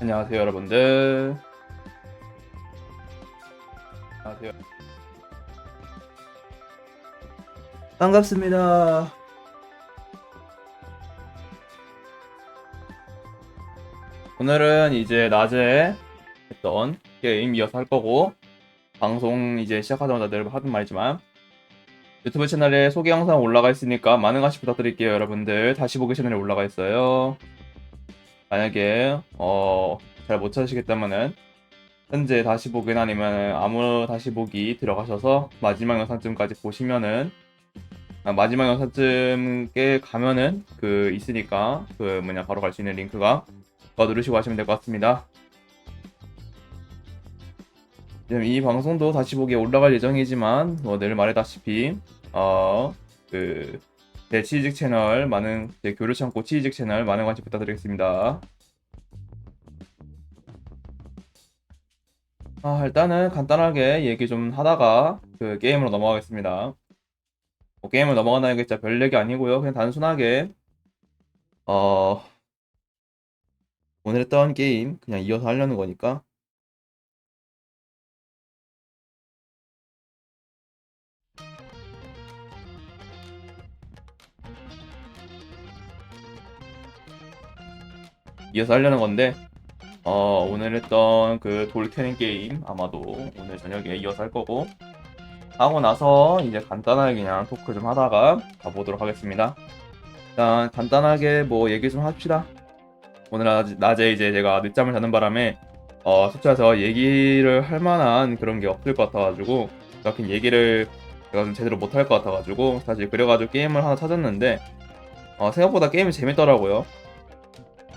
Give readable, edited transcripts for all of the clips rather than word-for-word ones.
안녕하세요 여러분들. 안녕하세요. 반갑습니다. 오늘은 이제 낮에 했던 게임 이어서 할 거고, 방송 이제 시작하자마자 늘 하던 말이지만 유튜브 채널에 소개 영상 올라가 있으니까 많은 관심 부탁드릴게요. 여러분들 다시 보기 채널에 올라가 있어요. 만약에 잘 못 찾으시겠다면은 현재 다시 보기나 아니면 아무 다시 보기 들어가셔서 마지막 영상쯤까지 보시면은, 마지막 영상쯤에 가면은 그 있으니까 그 뭐냐 바로 갈 수 있는 링크가 그거 누르시고 하시면 될 것 같습니다. 지금 이 방송도 다시 보기에 올라갈 예정이지만 늘 말했다시피 그 제 취직 채널 많은, 제 교류 창고 취직 채널 많은 관심 부탁드리겠습니다. 일단은 간단하게 얘기 좀 하다가 그 게임으로 넘어가겠습니다. 게임을 넘어간다는 게 진짜 별 얘기 아니고요. 그냥 단순하게 어 오늘 했던 게임 그냥 이어서 하려는 거니까. 이어서 하려는 건데, 오늘 했던 그 돌캐는 게임 아마도 오늘 저녁에 이어서 할 거고, 하고 나서 이제 간단하게 그냥 토크 좀 하다가 가보도록 하겠습니다. 일단 간단하게 뭐 얘기 좀 합시다. 오늘 낮에 이제 제가 늦잠을 자는 바람에 숙소에서 얘기를 할 만한 그런 게 없을 것 같아가지고, 딱히 얘기를 제가 좀 제대로 못 할 것 같아가지고 사실 그래가지고 게임을 하나 찾았는데, 생각보다 게임이 재밌더라고요.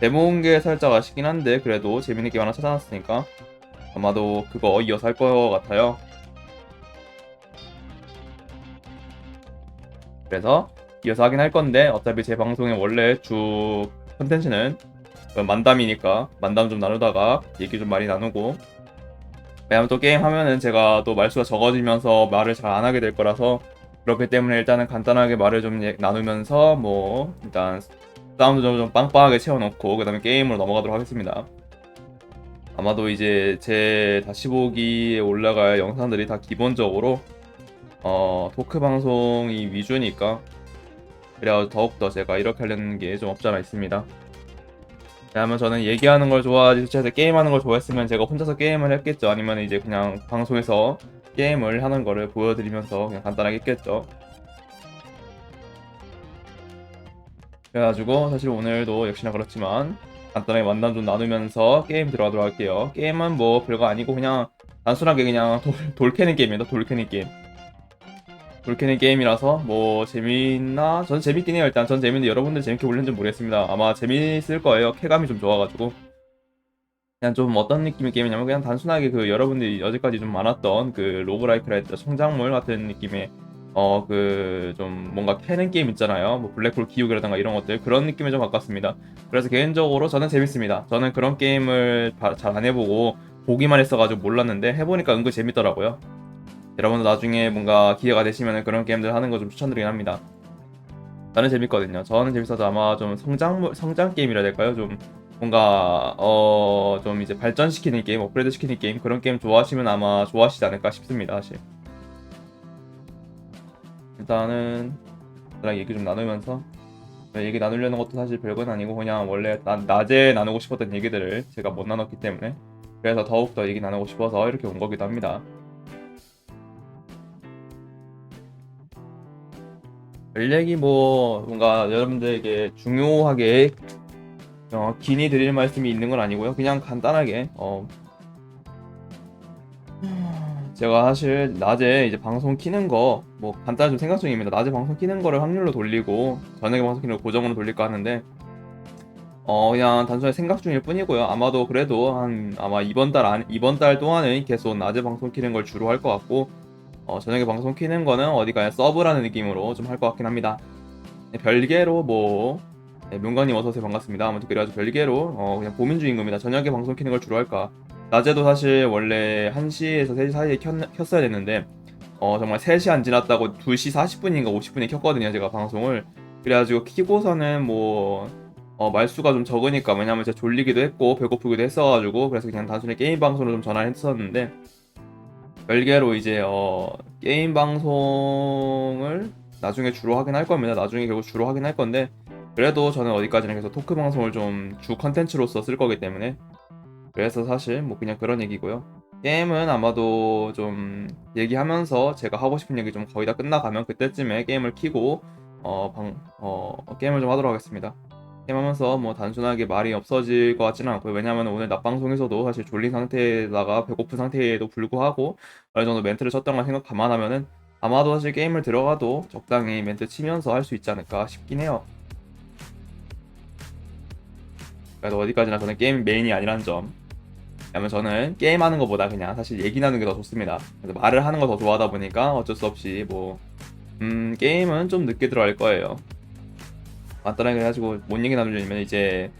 데모인 게 살짝 아쉽긴 한데 그래도 재밌는 게임 하나 찾아놨으니까 아마도 그거 이어서 할 것 같아요. 그래서 이어서 하긴 할 건데, 어차피 제 방송의 원래 주 컨텐츠는 그 만담이니까 만담 좀 나누다가 얘기 좀 많이 나누고, 왜냐면 또 게임 하면은 제가 또 말수가 적어지면서 말을 잘 안 하게 될 거라서, 그렇기 때문에 일단은 간단하게 말을 좀 나누면서 뭐 일단 사운드 좀 빵빵하게 채워놓고 그 다음에 게임으로 넘어가도록 하겠습니다. 아마도 이제 제 다시 보기에 올라갈 영상들이 다 기본적으로 토크 방송이 위주니까, 그래야 더욱더 제가 이렇게 하려는 게 좀 없지 않아 있습니다. 왜냐면 저는 얘기하는 걸 좋아하지, 실제로 게임하는 걸 좋아했으면 제가 혼자서 게임을 했겠죠. 아니면 이제 그냥 방송에서 게임을 하는 거를 보여드리면서 그냥 간단하게 했겠죠. 그래가지고 사실 오늘도 역시나 그렇지만 간단하게 만남 좀 나누면서 게임 들어가도록 할게요. 게임은 뭐 별거 아니고 그냥 단순하게 그냥 돌 캐는 게임입니다. 돌 캐는 게임. 돌 캐는 게임이라서 뭐 재밌나? 전 재밌긴 해요. 일단 전 재밌는데 여러분들 재밌게 보셨는지 모르겠습니다. 아마 재밌을 거예요. 쾌감이 좀 좋아가지고. 그냥 좀 어떤 느낌의 게임이냐면 그냥 단순하게 그 여러분들이 여지까지 좀 많았던 그 로그라이크라 했죠. 성장물 같은 느낌의 그 좀 뭔가 캐는 게임 있잖아요. 뭐 블랙홀 기우기라든가 이런 것들, 그런 느낌에 좀 가깝습니다. 그래서 개인적으로 저는 재밌습니다. 저는 그런 게임을 잘 안 해보고 보기만 했어가지고 몰랐는데 해보니까 은근 재밌더라고요. 여러분도 나중에 뭔가 기회가 되시면 그런 게임들 하는 거 좀 추천드리긴 합니다. 저는 재밌거든요. 저는 재밌어서 아마 좀 성장 게임이라 해야 될까요? 좀 뭔가 좀 이제 발전시키는 게임, 업그레이드 시키는 게임, 그런 게임 좋아하시면 아마 좋아하시지 않을까 싶습니다. 사실 일단은 저랑 얘기 좀 나누면서, 얘기 나누려는 것도 사실 별건 아니고 그냥 원래 낮에 나누고 싶었던 얘기들을 제가 못 나눴기 때문에, 그래서 더욱더 얘기 나누고 싶어서 이렇게 온 거기도 합니다. 별 얘기 뭐 뭔가 여러분들에게 중요하게 긴히 드릴 말씀이 있는 건 아니고요. 그냥 간단하게 제가 사실 낮에 이제 방송 키는 거 뭐 간단히 좀 생각 중입니다. 낮에 방송 키는 거를 확률로 돌리고 저녁에 방송 키는 거 고정으로 돌릴까 하는데, 그냥 단순히 생각 중일 뿐이고요. 아마도 그래도 아마 이번 달 동안은 계속 낮에 방송 키는 걸 주로 할 것 같고, 저녁에 방송 키는 거는 어디 가야 서브라는 느낌으로 좀 할 것 같긴 합니다. 네, 별개로 뭐, 네, 명관님 어서오세요. 반갑습니다. 아무튼 그래가지고 별개로 그냥 고민 중인 겁니다. 저녁에 방송 키는 걸 주로 할까. 낮에도 사실 원래 1시에서 3시 사이에 켰어야 됐는데, 정말 3시 안 지났다고 2시 40분인가 50분에 켰거든요. 제가 방송을. 그래가지고 키고서는 뭐 말수가 좀 적으니까, 왜냐면 제가 졸리기도 했고 배고프기도 했어가지고, 그래서 그냥 단순히 게임 방송으로 좀 전환을 했었는데, 별개로 이제 게임 방송을 나중에 주로 하긴 할 겁니다. 나중에 결국 주로 하긴 할 건데, 그래도 저는 어디까지나 계속 토크 방송을 좀 주 컨텐츠로서 쓸 거기 때문에, 그래서 사실 뭐 그냥 그런 얘기고요. 게임은 아마도 좀 얘기하면서 제가 하고 싶은 얘기 좀 거의 다 끝나가면 그때쯤에 게임을 키고 게임을 좀 하도록 하겠습니다. 게임하면서 뭐 단순하게 말이 없어질 것 같지는 않고요. 왜냐하면 오늘 낮방송에서도 사실 졸린 상태에다가 배고픈 상태에도 불구하고 어느 정도 멘트를 쳤던 걸 생각 감안하면은 아마도 사실 게임을 들어가도 적당히 멘트 치면서 할 수 있지 않을까 싶긴 해요. 그래도 어디까지나 저는 게임 메인이 아니라는 점. 왜냐면 저는 게임하는 것보다 그냥 사실 얘기 나누는 게 더 좋습니다. 그래서 말을 하는 거 더 좋아하다 보니까 어쩔 수 없이 뭐 게임은 좀 늦게 들어갈 거예요. 간단하게 해가지고 뭔 얘기 나누려면 이제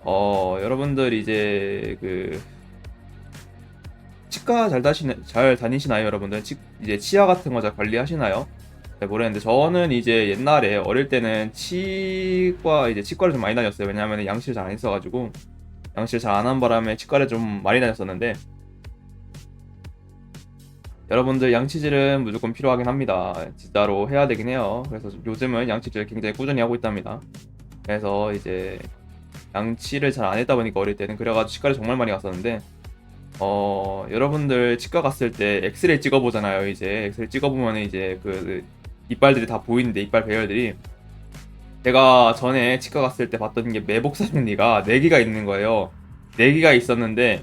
여러분들 이제 그 치과 잘 다니시나요, 여러분들? 이제 치아 같은 거 잘 관리하시나요? 잘 모르겠는데 저는 이제 옛날에 어릴 때는 치과를 좀 많이 다녔어요. 왜냐하면 양치를 잘 안 했어가지고 양치를 잘 안 한 바람에 치과를 좀 많이 다녔었는데, 여러분들 양치질은 무조건 필요하긴 합니다. 진짜로 해야 되긴 해요. 그래서 요즘은 양치질 굉장히 꾸준히 하고 있답니다. 그래서 이제 양치를 잘 안 했다 보니까 어릴 때는 그래가지고 치과를 정말 많이 갔었는데, 여러분들 치과 갔을 때 엑스레이 찍어보잖아요. 이제 엑스레이 찍어보면 이제 그 이빨들이 다 보이는데, 이빨 배열들이, 제가 전에 치과 갔을 때 봤던 게 매복사랑니가 4개가 있는 거예요. 4개가 있었는데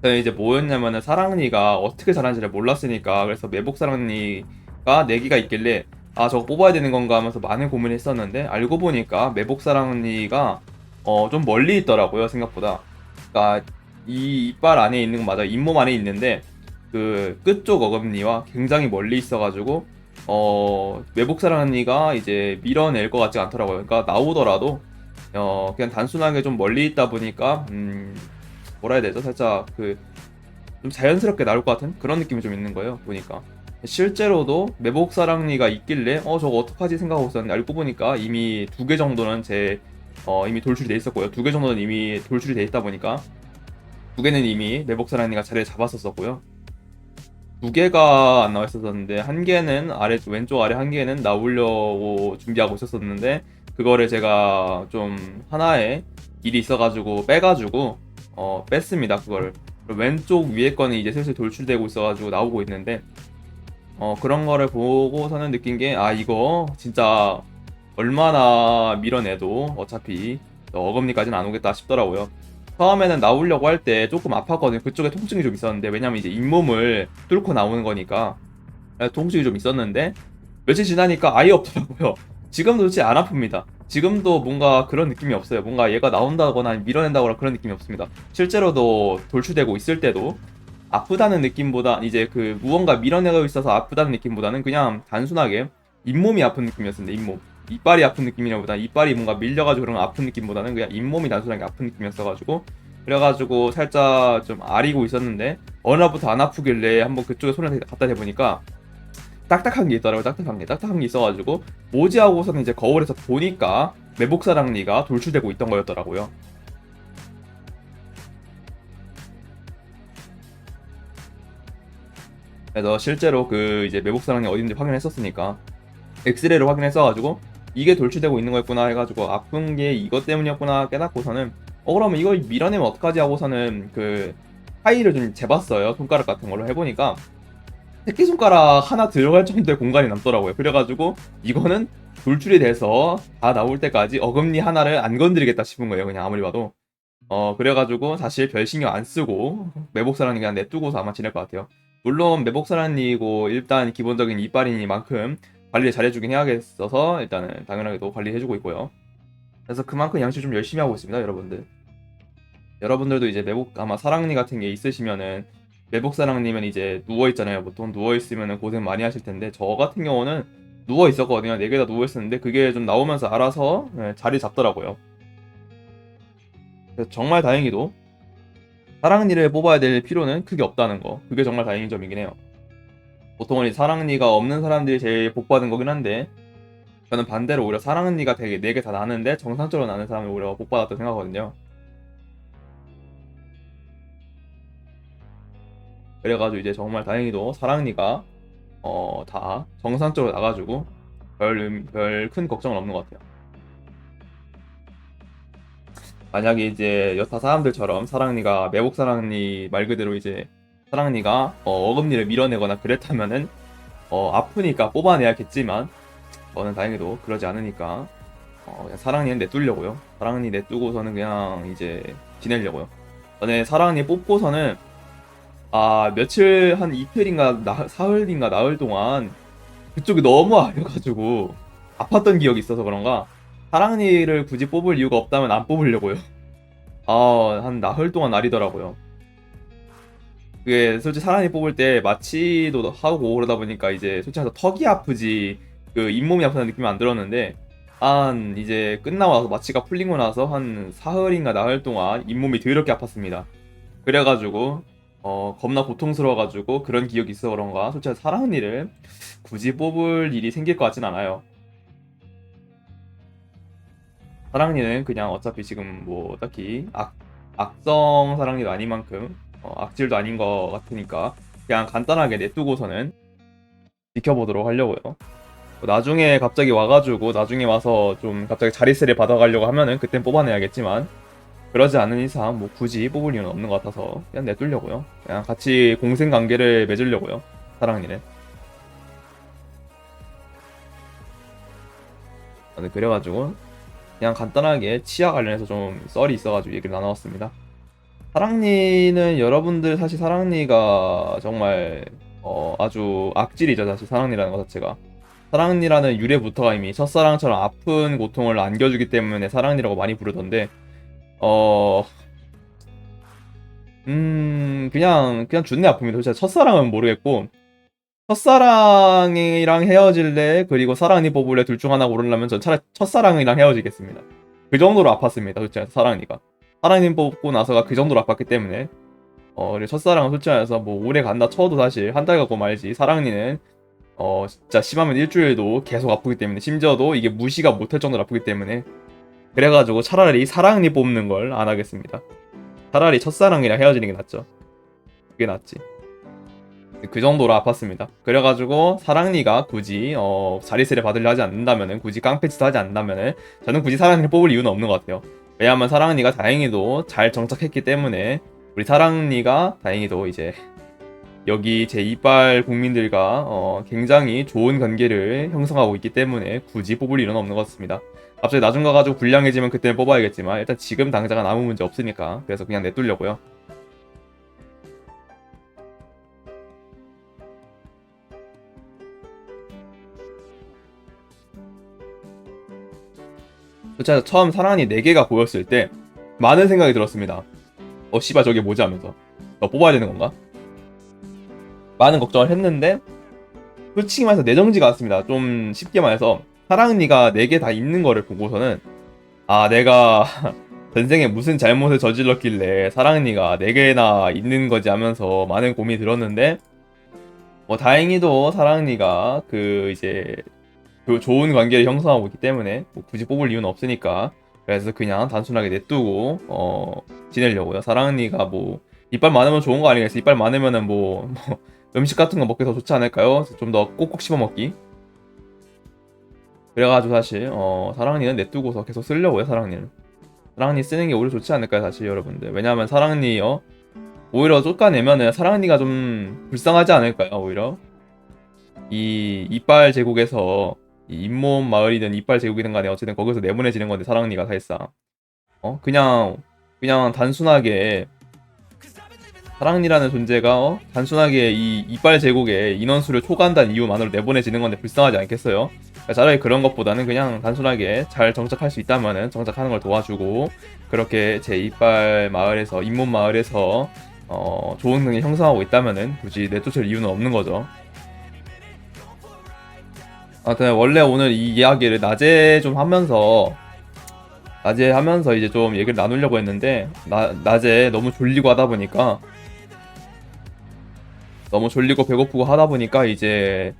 저는 이제 뭐였냐면은 사랑니가 어떻게 자라는지를 몰랐으니까, 그래서 매복사랑니가 4개가 있길래 아 저거 뽑아야 되는 건가 하면서 많은 고민을 했었는데, 알고 보니까 매복사랑니가 좀 멀리 있더라고요, 생각보다. 그러니까 이 이빨 안에 있는 건 맞아요. 잇몸 안에 있는데 그 끝쪽 어금니와 굉장히 멀리 있어가지고 매복사랑니가 이제 밀어낼 것 같지 않더라고요. 그러니까 나오더라도 그냥 단순하게 좀 멀리 있다 보니까 뭐라 해야 되죠? 살짝 그 좀 자연스럽게 나올 것 같은 그런 느낌이 좀 있는 거예요. 보니까 실제로도 매복사랑니가 있길래 저거 어떡하지 생각하고 있었는데, 알고 보니까 이미 2개 정도는 이미 돌출이 돼 있었고요. 2개 정도는 이미 돌출이 돼 있다 보니까 2개는 이미 매복사랑니가 자리를 잡았었고요. 2개가 안 나와 있었는데, 1개는 왼쪽 아래 1개는 나오려고 준비하고 있었는데, 그거를 제가 좀 하나의 일이 있어가지고 빼가지고 뺐습니다. 그거를. 왼쪽 위에 거는 이제 슬슬 돌출되고 있어가지고 나오고 있는데, 그런 거를 보고서는 느낀 게, 아 이거 진짜 얼마나 밀어내도 어차피 어금니까지는 안 오겠다 싶더라고요. 처음에는 나오려고 할 때 조금 아팠거든요. 그쪽에 통증이 좀 있었는데, 왜냐면 이제 잇몸을 뚫고 나오는 거니까 통증이 좀 있었는데, 며칠 지나니까 아예 없더라고요. 지금도 도대체 안 아픕니다. 지금도 뭔가 그런 느낌이 없어요. 뭔가 얘가 나온다거나 밀어낸다거나 그런 느낌이 없습니다. 실제로도 돌출되고 있을 때도 아프다는 느낌보다, 이제 그 무언가 밀어내고 있어서 아프다는 느낌보다는 그냥 단순하게 잇몸이 아픈 느낌이었습니다. 잇몸. 이빨이 아픈 느낌이라보다, 이빨이 뭔가 밀려가지고 그런 아픈 느낌보다는 그냥 잇몸이 단순하게 아픈 느낌이었어가지고, 그래가지고 살짝 좀 아리고 있었는데 어느 날부터 안 아프길래 한번 그쪽에 손을 갖다 대보니까 딱딱한 게 있더라고요. 딱딱한 게 있어가지고 뭐지 하고서는 이제 거울에서 보니까 매복사랑니가 돌출되고 있던 거였더라고요. 그래서 실제로 그 이제 매복사랑니 어딘지 확인했었으니까 엑스레이를 확인했어가지고 이게 돌출되고 있는 거였구나 해가지고, 아픈 게 이것 때문이었구나 깨닫고서는 그러면 이걸 밀어내면 어떡하지 하고서는 그 파일을 좀 재봤어요. 손가락 같은 걸로 해보니까 새끼손가락 하나 들어갈 정도의 공간이 남더라고요. 그래가지고 이거는 돌출이 돼서 다 나올 때까지 어금니 하나를 안 건드리겠다 싶은 거예요. 그냥 아무리 봐도. 그래가지고 사실 별 신경 안 쓰고 매복사랑니 그냥 냅두고서 아마 지낼 것 같아요. 물론 매복사랑니고 일단 기본적인 이빨이니만큼 관리를 잘해주긴 해야겠어서 일단은 당연하게도 관리해주고 있고요. 그래서 그만큼 양치 좀 열심히 하고 있습니다, 여러분들. 여러분들도 이제 아마 사랑니 같은 게 있으시면은, 매복사랑니면 이제 누워있잖아요. 보통 누워있으면 고생 많이 하실 텐데, 저 같은 경우는 누워있었거든요. 4개 다 누워있었는데 그게 좀 나오면서 알아서 자리 잡더라고요. 그래서 정말 다행히도 사랑니를 뽑아야 될 필요는 크게 없다는 거, 그게 정말 다행인 점이긴 해요. 보통은 이 사랑니가 없는 사람들이 제일 복 받은 거긴 한데, 저는 반대로 오히려 사랑니가 되게 4개 다 나는데 정상적으로 나는 사람이 오히려 복 받았다고 생각하거든요. 그래가지고 이제 정말 다행히도 사랑니가 다 정상적으로 나가지고 별 큰 걱정은 없는 것 같아요. 만약에 이제 여타 사람들처럼 사랑니가 매복 사랑니 말 그대로 이제 사랑니가 어금니를 밀어내거나 그랬다면은 아프니까 뽑아내야겠지만 저는 다행히도 그러지 않으니까 그냥 사랑니는 내두려고요. 사랑니 내두고서는 그냥 이제 지내려고요. 전에 사랑니 뽑고서는 며칠 한 이틀인가 사흘인가 나흘 동안 그쪽이 너무 아려가지고 아팠던 기억이 있어서 그런가 사랑니를 굳이 뽑을 이유가 없다면 안 뽑으려고요. 한 나흘 동안 아리더라고요. 그게 솔직히 사랑니 뽑을 때 마취도 하고 그러다 보니까 이제 솔직히 해서 턱이 아프지 그 잇몸이 아프다는 느낌이 안 들었는데 한 이제 끝나고 나서 마취가 풀리고 나서 한 사흘인가 나흘 동안 잇몸이 더럽게 아팠습니다. 그래가지고 겁나 고통스러워가지고 그런 기억이 있어 그런가 솔직히 사랑니를 굳이 뽑을 일이 생길 것 같진 않아요. 사랑니는 그냥 어차피 지금 뭐 딱히 악성 사랑니도 아닌 만큼 악질도 아닌 것 같으니까 그냥 간단하게 냅두고서는 지켜보도록 하려고요. 나중에 갑자기 와가지고 나중에 와서 좀 갑자기 자릿세를 받아가려고 하면은 그땐 뽑아내야겠지만 그러지 않은 이상 뭐 굳이 뽑을 이유는 없는 것 같아서 그냥 내두려고요. 그냥 같이 공생관계를 맺으려고요. 사랑니는. 그래가지고 그냥 간단하게 치아 관련해서 좀 썰이 있어가지고 얘기를 나눠왔습니다. 사랑니는 여러분들 사실 사랑니가 정말 아주 악질이죠. 사실 사랑니라는 것 자체가. 사랑니라는 유래부터가 이미 첫사랑처럼 아픈 고통을 안겨주기 때문에 사랑니라고 많이 부르던데 그냥 준내 아픕니다. 진짜 첫사랑은 모르겠고 첫사랑이랑 헤어질래 그리고 사랑니 뽑을래 둘 중 하나 고르려면 전 차라리 첫사랑이랑 헤어지겠습니다. 그 정도로 아팠습니다. 솔직히 사랑니가 사랑니 뽑고 나서가 그 정도로 아팠기 때문에 그리고 첫사랑은 솔직히 말해서 뭐 오래 간다 쳐도 사실 한 달 갖고 말지 사랑니는 진짜 심하면 일주일도 계속 아프기 때문에 심지어도 이게 무시가 못할 정도로 아프기 때문에 그래가지고 차라리 사랑니 뽑는 걸 안 하겠습니다. 차라리 첫사랑이랑 헤어지는 게 낫죠. 그게 낫지. 그 정도로 아팠습니다. 그래가지고 사랑니가 굳이 자릿세를 받으려 하지 않는다면은 굳이 깡패짓도 하지 않는다면은 저는 굳이 사랑니를 뽑을 이유는 없는 것 같아요. 왜냐하면 사랑니가 다행히도 잘 정착했기 때문에 우리 사랑니가 다행히도 이제 여기 제 이빨 국민들과 굉장히 좋은 관계를 형성하고 있기 때문에 굳이 뽑을 일은 없는 것 같습니다. 갑자기 나중 가가지고 불량해지면 그때는 뽑아야겠지만 일단 지금 당장은 아무 문제 없으니까 그래서 그냥 내두려고요. 진짜 처음 사랑니 4개가 보였을 때 많은 생각이 들었습니다. 씨발 저게 뭐지 하면서 뽑아야 되는 건가? 많은 걱정을 했는데 솔직히 말해서 내정지가 않습니다. 좀 쉽게 말해서 사랑니가 4개 다 있는 거를 보고서는 내가 전생에 무슨 잘못을 저질렀길래 사랑니가 4개나 있는 거지 하면서 많은 고민이 들었는데 다행히도 사랑니가 이제 좋은 관계를 형성하고 있기 때문에 뭐 굳이 뽑을 이유는 없으니까 그래서 그냥 단순하게 냅두고 지내려고요. 사랑니가 뭐 이빨 많으면 좋은 거 아니겠어요? 이빨 많으면은 뭐 음식 같은 거 먹기 더 좋지 않을까요? 좀 더 꼭꼭 씹어 먹기. 그래가지고 사실 사랑니는 냅두고서 계속 쓰려고요. 사랑니 쓰는 게 오히려 좋지 않을까요? 사실 여러분들. 왜냐하면 사랑니 오히려 쫓아내면은 사랑니가 좀 불쌍하지 않을까요? 오히려 이 이빨 제국에서 이 잇몸 마을이든 이빨 제국이든 간에 어쨌든 거기서 내보내지는 건데 사랑니가 사실상 그냥 단순하게 사랑니라는 존재가 단순하게 이 이빨 제국의 인원수를 초과한다는 이유만으로 내보내지는 건데 불쌍하지 않겠어요? 그러니까 차라리 그런 것보다는 그냥 단순하게 잘 정착할 수 있다면은 정착하는 걸 도와주고 그렇게 제 이빨 마을에서 잇몸 마을에서 좋은 능력 형성하고 있다면은 굳이 내쫓을 이유는 없는 거죠. 아무튼 원래 오늘 이 이야기를 낮에 하면서 이제 좀 얘기를 나누려고 했는데 낮에 너무 졸리고 하다 보니까 너무 졸리고 배고프고 하다 보니까 이제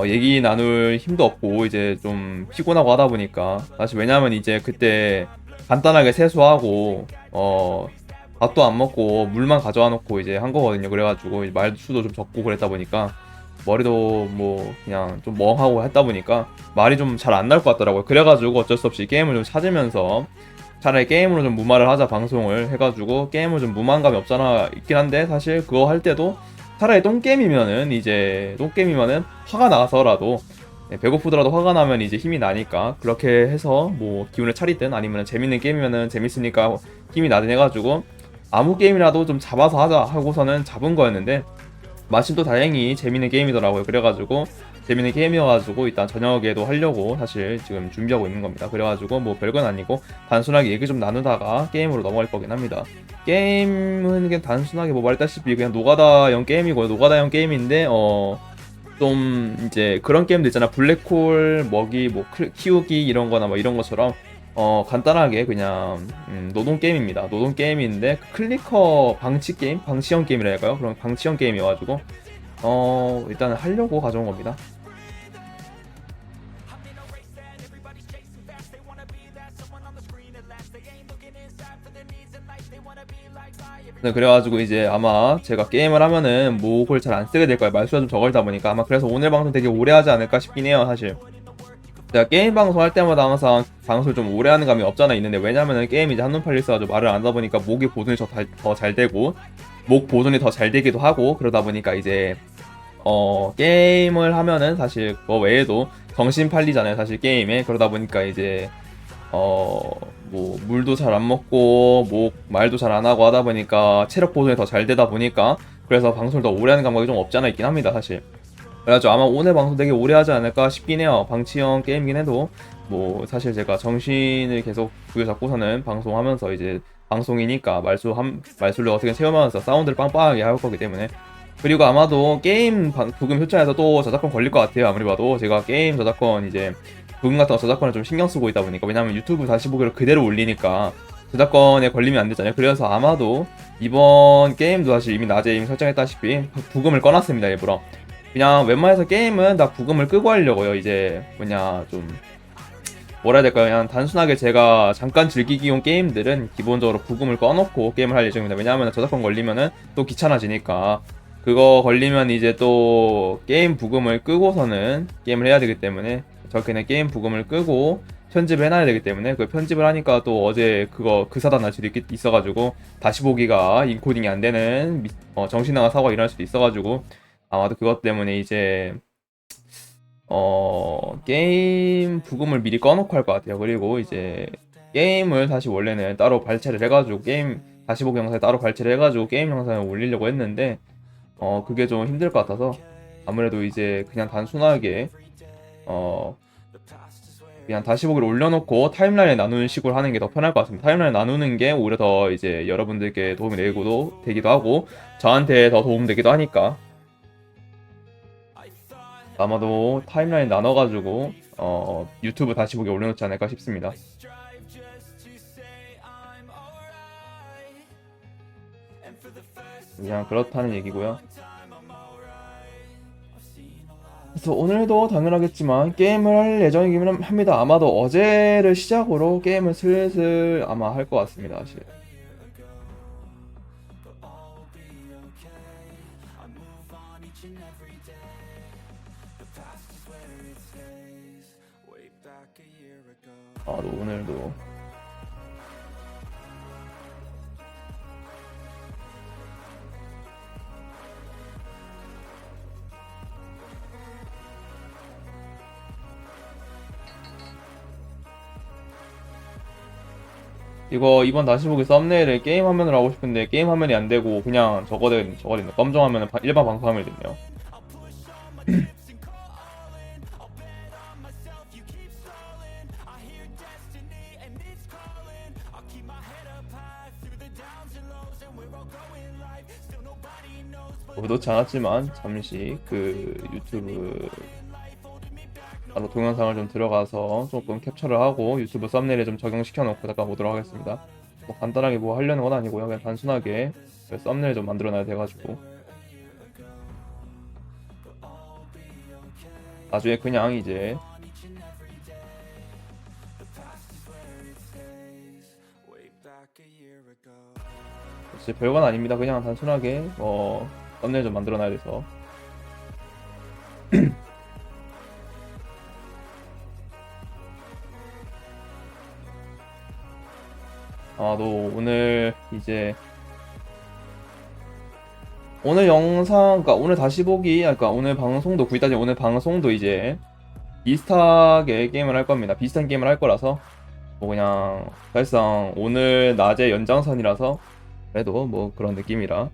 얘기 나눌 힘도 없고 이제 좀 피곤하고 하다 보니까 사실 왜냐면 이제 그때 간단하게 세수하고 밥도 안 먹고 물만 가져와 놓고 이제 한 거거든요. 그래가지고 말수도 좀 적고 그랬다 보니까 머리도 뭐 그냥 좀 멍하고 했다 보니까 말이 좀 잘 안 나올 것 같더라고요. 그래가지고 어쩔 수 없이 게임을 좀 찾으면서 차라리 게임으로 좀 무마를 하자 방송을 해가지고 게임은 좀 무만감이 없잖아 있긴 한데 사실 그거 할 때도 차라리 똥게임이면은 이제 똥게임이면은 화가 나서라도 배고프더라도 화가 나면 이제 힘이 나니까 그렇게 해서 뭐 기운을 차리든 아니면 재밌는 게임이면은 재밌으니까 힘이 나든 해가지고 아무 게임이라도 좀 잡아서 하자 하고서는 잡은 거였는데 마침 또 다행히 재밌는 게임이더라고요. 그래가지고 재밌는 게임이어가지고 일단 저녁에도 하려고 사실 지금 준비하고 있는 겁니다. 그래가지고 뭐 별건 아니고 단순하게 얘기 좀 나누다가 게임으로 넘어갈 거긴 합니다. 게임은 그냥 단순하게 뭐 말했다시피 그냥 노가다형 게임이고요. 노가다형 게임인데 좀 이제 그런 게임도 있잖아. 블랙홀 먹이 뭐 키우기 이런 거나 뭐 이런 것처럼 간단하게 그냥 노동 게임입니다. 노동 게임인데 클리커 방치 게임, 방치형 게임이라 할까요? 그런 방치형 게임이어가지고 일단 하려고 가져온 겁니다. 네, 그래가지고 이제 아마 제가 게임을 하면은 목을 잘 안 쓰게 될 거예요. 말수가 좀 적을다 보니까 아마 그래서 오늘 방송 되게 오래 하지 않을까 싶긴 해요, 사실. 제가 게임 방송 할 때마다 항상 방송을 좀 오래 하는 감이 없잖아 있는데 왜냐면은 게임이 이제 한눈 팔려 있어가지고 말을 안 하다 보니까 목이 보존이 더 잘 되고 목 보존이 더 잘 되기도 하고 그러다 보니까 이제 게임을 하면은 사실 그거 외에도 정신 팔리잖아요 사실 게임에 그러다 보니까 이제 뭐 물도 잘 안 먹고 목 말도 잘 안 하고 하다 보니까 체력 보존이 더 잘 되다 보니까 그래서 방송을 더 오래 하는 감각이 좀 없지 않아 있긴 합니다 사실. 그래가지고 아마 오늘 방송 되게 오래 하지 않을까 싶긴 해요. 방치형 게임이긴 해도 뭐 사실 제가 정신을 계속 부여잡고서는 방송하면서 이제 방송이니까 말수를 어떻게 채우면서 사운드를 빵빵하게 할 거기 때문에 그리고 아마도 게임 부금 효과에서 또 저작권 걸릴 것 같아요. 아무리 봐도 제가 게임 저작권 이제 부금 같은 거 저작권을 좀 신경 쓰고 있다 보니까 왜냐면 유튜브 다시 보기를 그대로 올리니까 저작권에 걸리면 안 되잖아요. 그래서 아마도 이번 게임도 사실 이미 낮에 이미 설정했다시피 부금을 꺼놨습니다. 일부러. 그냥 웬만해서 게임은 다 부금을 끄고 하려고요. 이제 뭐냐 좀 뭐라 해야 될까요? 그냥 단순하게 제가 잠깐 즐기기용 게임들은 기본적으로 부금을 꺼놓고 게임을 할 예정입니다. 왜냐하면 저작권 걸리면은 또 귀찮아지니까 그거 걸리면 이제 또 게임 부금을 끄고서는 게임을 해야 되기 때문에 저렇게는 게임 부금을 끄고 편집을 해놔야 되기 때문에 그 편집을 하니까 또 어제 그거 그 사단 날 수도 있어가지고 다시 보기가 인코딩이 안 되는 정신 나간 사고가 일어날 수도 있어가지고 아마도 그것 때문에 이제 게임 부금을 미리 꺼놓고 할 것 같아요. 그리고 이제 게임을 다시 원래는 따로 발췌를 해가지고 게임 다시 보기 영상에 따로 발췌를 해가지고 게임 영상을 올리려고 했는데 그게 좀 힘들 것 같아서 아무래도 이제 그냥 단순하게 어 그냥 다시 보기를 올려놓고 타임라인에 나누는 식으로 하는 게 더 편할 것 같습니다. 타임라인 나누는 게 오히려 더 이제 여러분들께 도움이 되기도 하고 저한테 더 도움되기도 하니까 아마도 타임라인 나눠가지고 유튜브 다시 보기 올려놓지 않을까 싶습니다. 그냥 그렇다는 얘기고요. 그래서 오늘도 당연하겠지만 게임을 할 예정이긴 합니다. 아마도 어제를 시작으로 게임을 슬슬 아마 할 것 같습니다. 사실. 오늘도 이거 이번 다시 보기 썸네일을 게임 화면으로 하고 싶은데 게임 화면이 안 되고 그냥 저거 됐네. 검정 화면은 일반 방송 화면이 됐네요. 의도치 않았지만 잠시 그 유튜브 바로 동영상을 좀 들어가서 조금 캡처를 하고 유튜브 썸네일에 좀 적용시켜 놓고 잠깐 보도록 하겠습니다. 뭐 간단하게 뭐 하려는 건 아니고요. 그냥 단순하게 그 썸네일 좀 만들어 놔야 돼가지고 나중에 그냥 이제 진짜 별건 아닙니다. 그냥 단순하게 썸네일 좀 만들어 놔야 돼서. 아, 너 오늘 이제 오늘 영상, 그러니까 오늘 다시 보기, 그러니까 오늘 방송도 구이 따지면 오늘 방송도 이제 비슷하게 게임을 할 겁니다. 비슷한 게임을 할 거라서 뭐 그냥 사실상 오늘 낮에 연장선이라서 그래도 뭐 그런 느낌이라.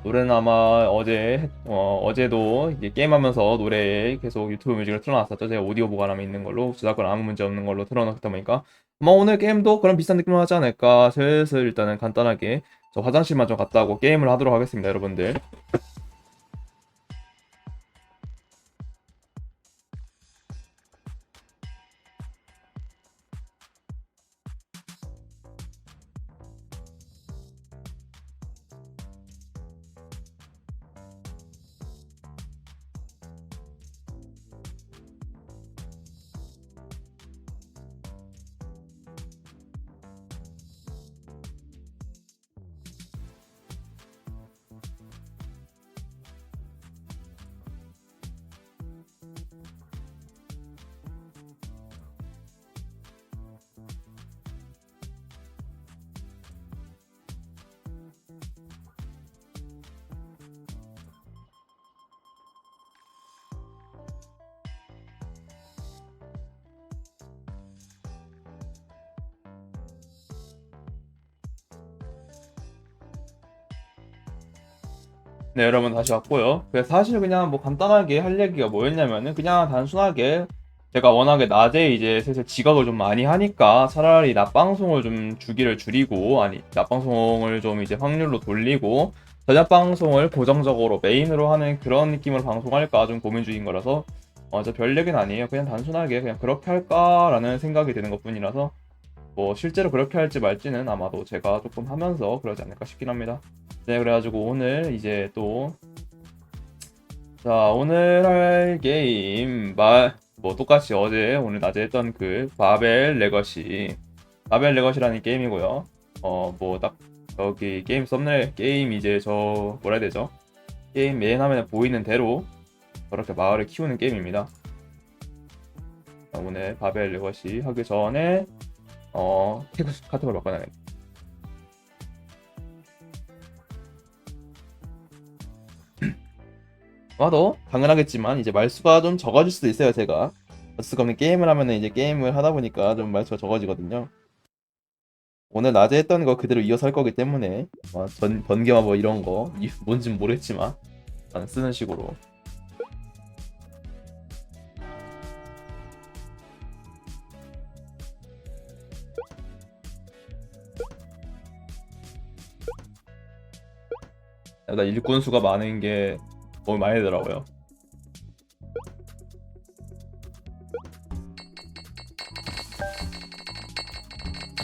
노래는 아마 어제도 이게 게임하면서 노래 계속 유튜브 뮤직을 틀어놨었죠. 제가 오디오 보관함에 있는 걸로 저작권 아무 문제 없는 걸로 틀어놨다 보니까 아마 오늘 게임도 그런 비슷한 느낌을 하지 않을까. 슬슬 일단은 간단하게 저 화장실만 좀 갔다 오고 게임을 하도록 하겠습니다, 여러분들. 네, 여러분 다시 왔고요. 그래서 사실 그냥 뭐 간단하게 할 얘기가 뭐였냐면은 그냥 단순하게 제가 워낙에 낮에 이제 슬슬 지각을 좀 많이 하니까 차라리 낮방송을 좀 주기를 줄이고, 아니 낮방송을 좀 이제 확률로 돌리고 저녁방송을 고정적으로 메인으로 하는 그런 느낌으로 방송할까 좀 고민 중인 거라서 저 별 얘기는 아니에요. 그냥 단순하게 그냥 그렇게 할까라는 생각이 드는 것뿐이라서 뭐 실제로 그렇게 할지 말지는 아마도 제가 조금 하면서 그러지 않을까 싶긴 합니다. 네, 그래가지고 오늘 이제 또, 자, 오늘 할 게임, 뭐 똑같이 어제 오늘 낮에 했던 그 바벨 레거시라는 게임이고요. 뭐 딱 여기 게임 썸네일, 게임 이제 뭐라 해야 되죠? 게임 맨 화면에 보이는 대로 저렇게 마을을 키우는 게임입니다. 자, 오늘 바벨 레거시 하기 전에 텍스트 카톡을 바꿔놔야겠네. 아마도 당연하겠지만 이제 말수가 좀 적어질 수도 있어요. 제가 어쩔 수 없는 게임을 하면은 이제 게임을 하다 보니까 좀 말수가 적어지거든요. 오늘 낮에 했던 거 그대로 이어서 할 거기 때문에 번개와 뭐 이런 거 뭔진 모르겠지만 나는 쓰는 식으로. 나 일꾼 수가 많은 게 너무 많이 되더라고요.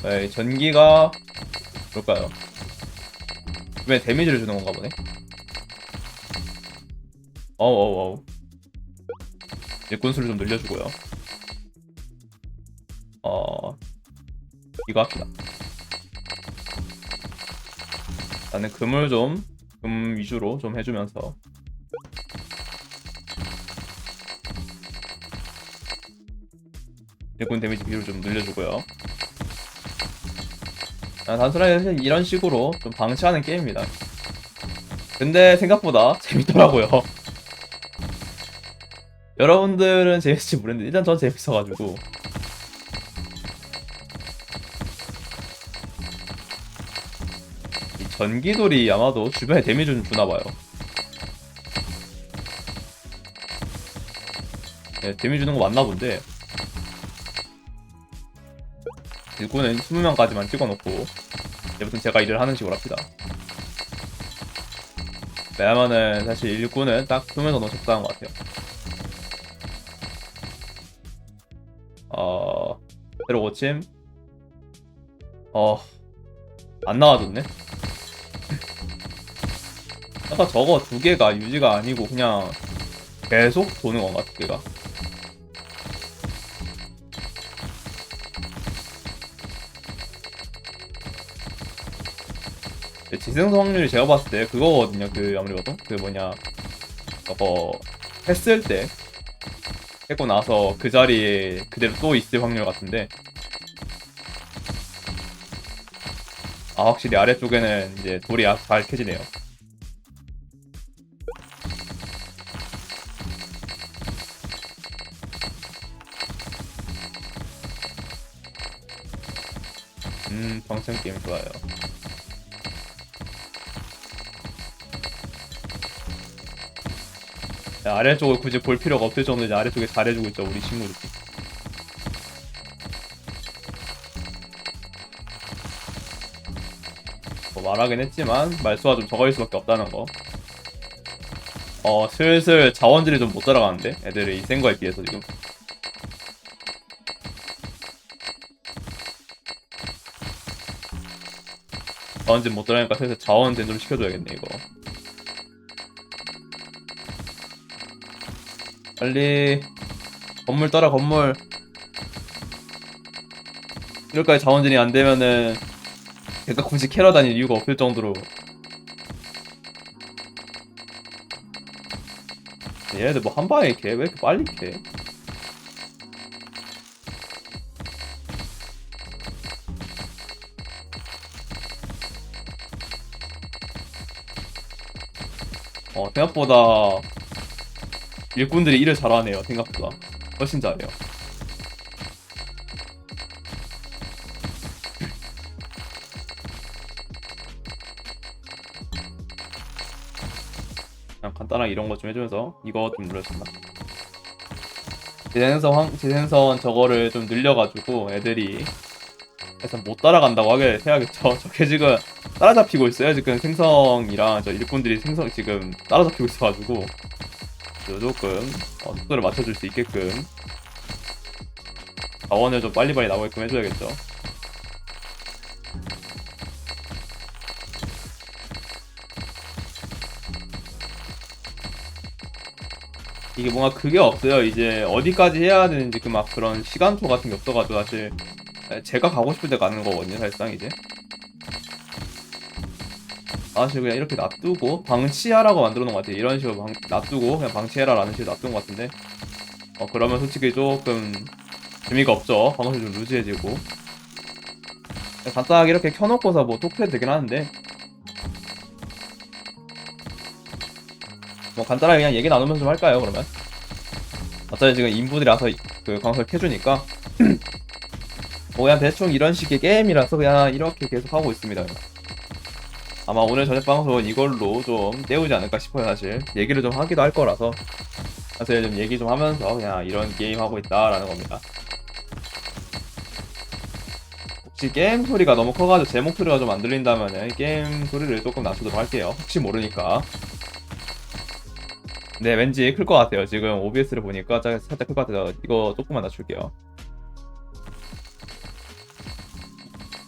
네, 전기가 뭘까요? 왜 데미지를 주는 건가 보네. 어우. 일꾼 수를 좀 늘려주고요. 이거 합시다. 나는 금 위주로 좀 해주면서 일꾼 데미지 비율을 좀 늘려주고요. 단순하게 이런 식으로 좀 방치하는 게임입니다. 근데 생각보다 재밌더라고요. 여러분들은 재밌을지 모르겠는데 일단 전 재밌어가지고. 이 전기돌이 아마도 주변에 데미지 좀 주나봐요. 네, 데미지 주는 거 맞나 본데 일꾼은 20명까지만 찍어놓고 이제부터 제가 일을 하는 식으로 합시다. 왜냐면은 사실 일꾼은 딱 20명 정도 적당한 것 같아요. 새로 고침. 안 나와줬네. 아까 저거 두 개가 유지가 아니고 그냥 계속 도는 건가, 두 개가? 지승수 확률이 제가 봤을 때 그거거든요. 그 아무래도 그 뭐냐 저거 했을 때 했고 나서 그 자리에 그대로 또 있을 확률 같은데, 아 확실히 아래쪽에는 이제 돌이 잘 캐지네요. 방청 게임 좋아요. 야, 아래쪽을 굳이 볼 필요가 없을 정도로 이제 아래쪽에 잘해주고 있죠, 우리 친구들이. 뭐 말하긴 했지만 말수가 좀 적어질 수밖에 없다는 거. 슬슬 자원질이 좀 못 따라가는데 애들이 이 센 거에 비해서 지금. 자원질 못 따라가니까 슬슬 자원질 좀 시켜줘야겠네 이거. 빨리 건물 따라, 건물. 이럴까지 자원질이 안 되면은 걔가 굳이 캐러 다닐 이유가 없을 정도로. 얘네들 뭐 한 방에 캐? 왜 이렇게 빨리 캐? 생각보다 일꾼들이 일을 잘하네요. 생각보다 훨씬 잘해요. 그냥 간단하게 이런 것 좀 해주면서 이거 좀 눌러준다. 재생선 저거를 좀 늘려가지고 애들이 해서 못 따라간다고 하게 해야겠죠. 저게 지금 따라잡히고 있어요. 지금 생성이랑 저 일꾼들이 생성 지금 따라잡히고 있어가지고 조금 속도를 맞춰줄 수 있게끔 자원을 좀 빨리빨리 나오게끔 해줘야겠죠. 이게 뭔가 그게 없어요. 이제 어디까지 해야 되는지 그 막 그런 시간표 같은 게 없어가지고 사실 제가 가고 싶을 때 가는 거거든요. 사실상 이제 사실 그냥 이렇게 놔두고 방치하라고 만들어 놓은 것 같아요. 이런 식으로 놔두고 그냥 방치해라라는 식으로 놔둔 것 같은데, 그러면 솔직히 조금 재미가 없죠. 방송이 좀 루즈해지고. 간단하게 이렇게 켜놓고서 뭐 토크해도 되긴 하는데, 뭐 간단하게 그냥 얘기 나누면서 좀 할까요, 그러면? 어차피 지금 인분이라서 그 방송을 켜주니까 뭐 그냥 대충 이런 식의 게임이라서 그냥 이렇게 계속 하고 있습니다. 아마 오늘 저녁 방송은 이걸로 좀 때우지 않을까 싶어요. 사실 얘기를 좀 하기도 할 거라서 사실 좀 얘기 좀 하면서 그냥 이런 게임 하고 있다라는 겁니다. 혹시 게임 소리가 너무 커가지고 제 목소리가 좀 안 들린다면은 게임 소리를 조금 낮추도록 할게요. 혹시 모르니까. 네, 왠지 클 것 같아요. 지금 OBS를 보니까 살짝 클 것 같아서 이거 조금만 낮출게요.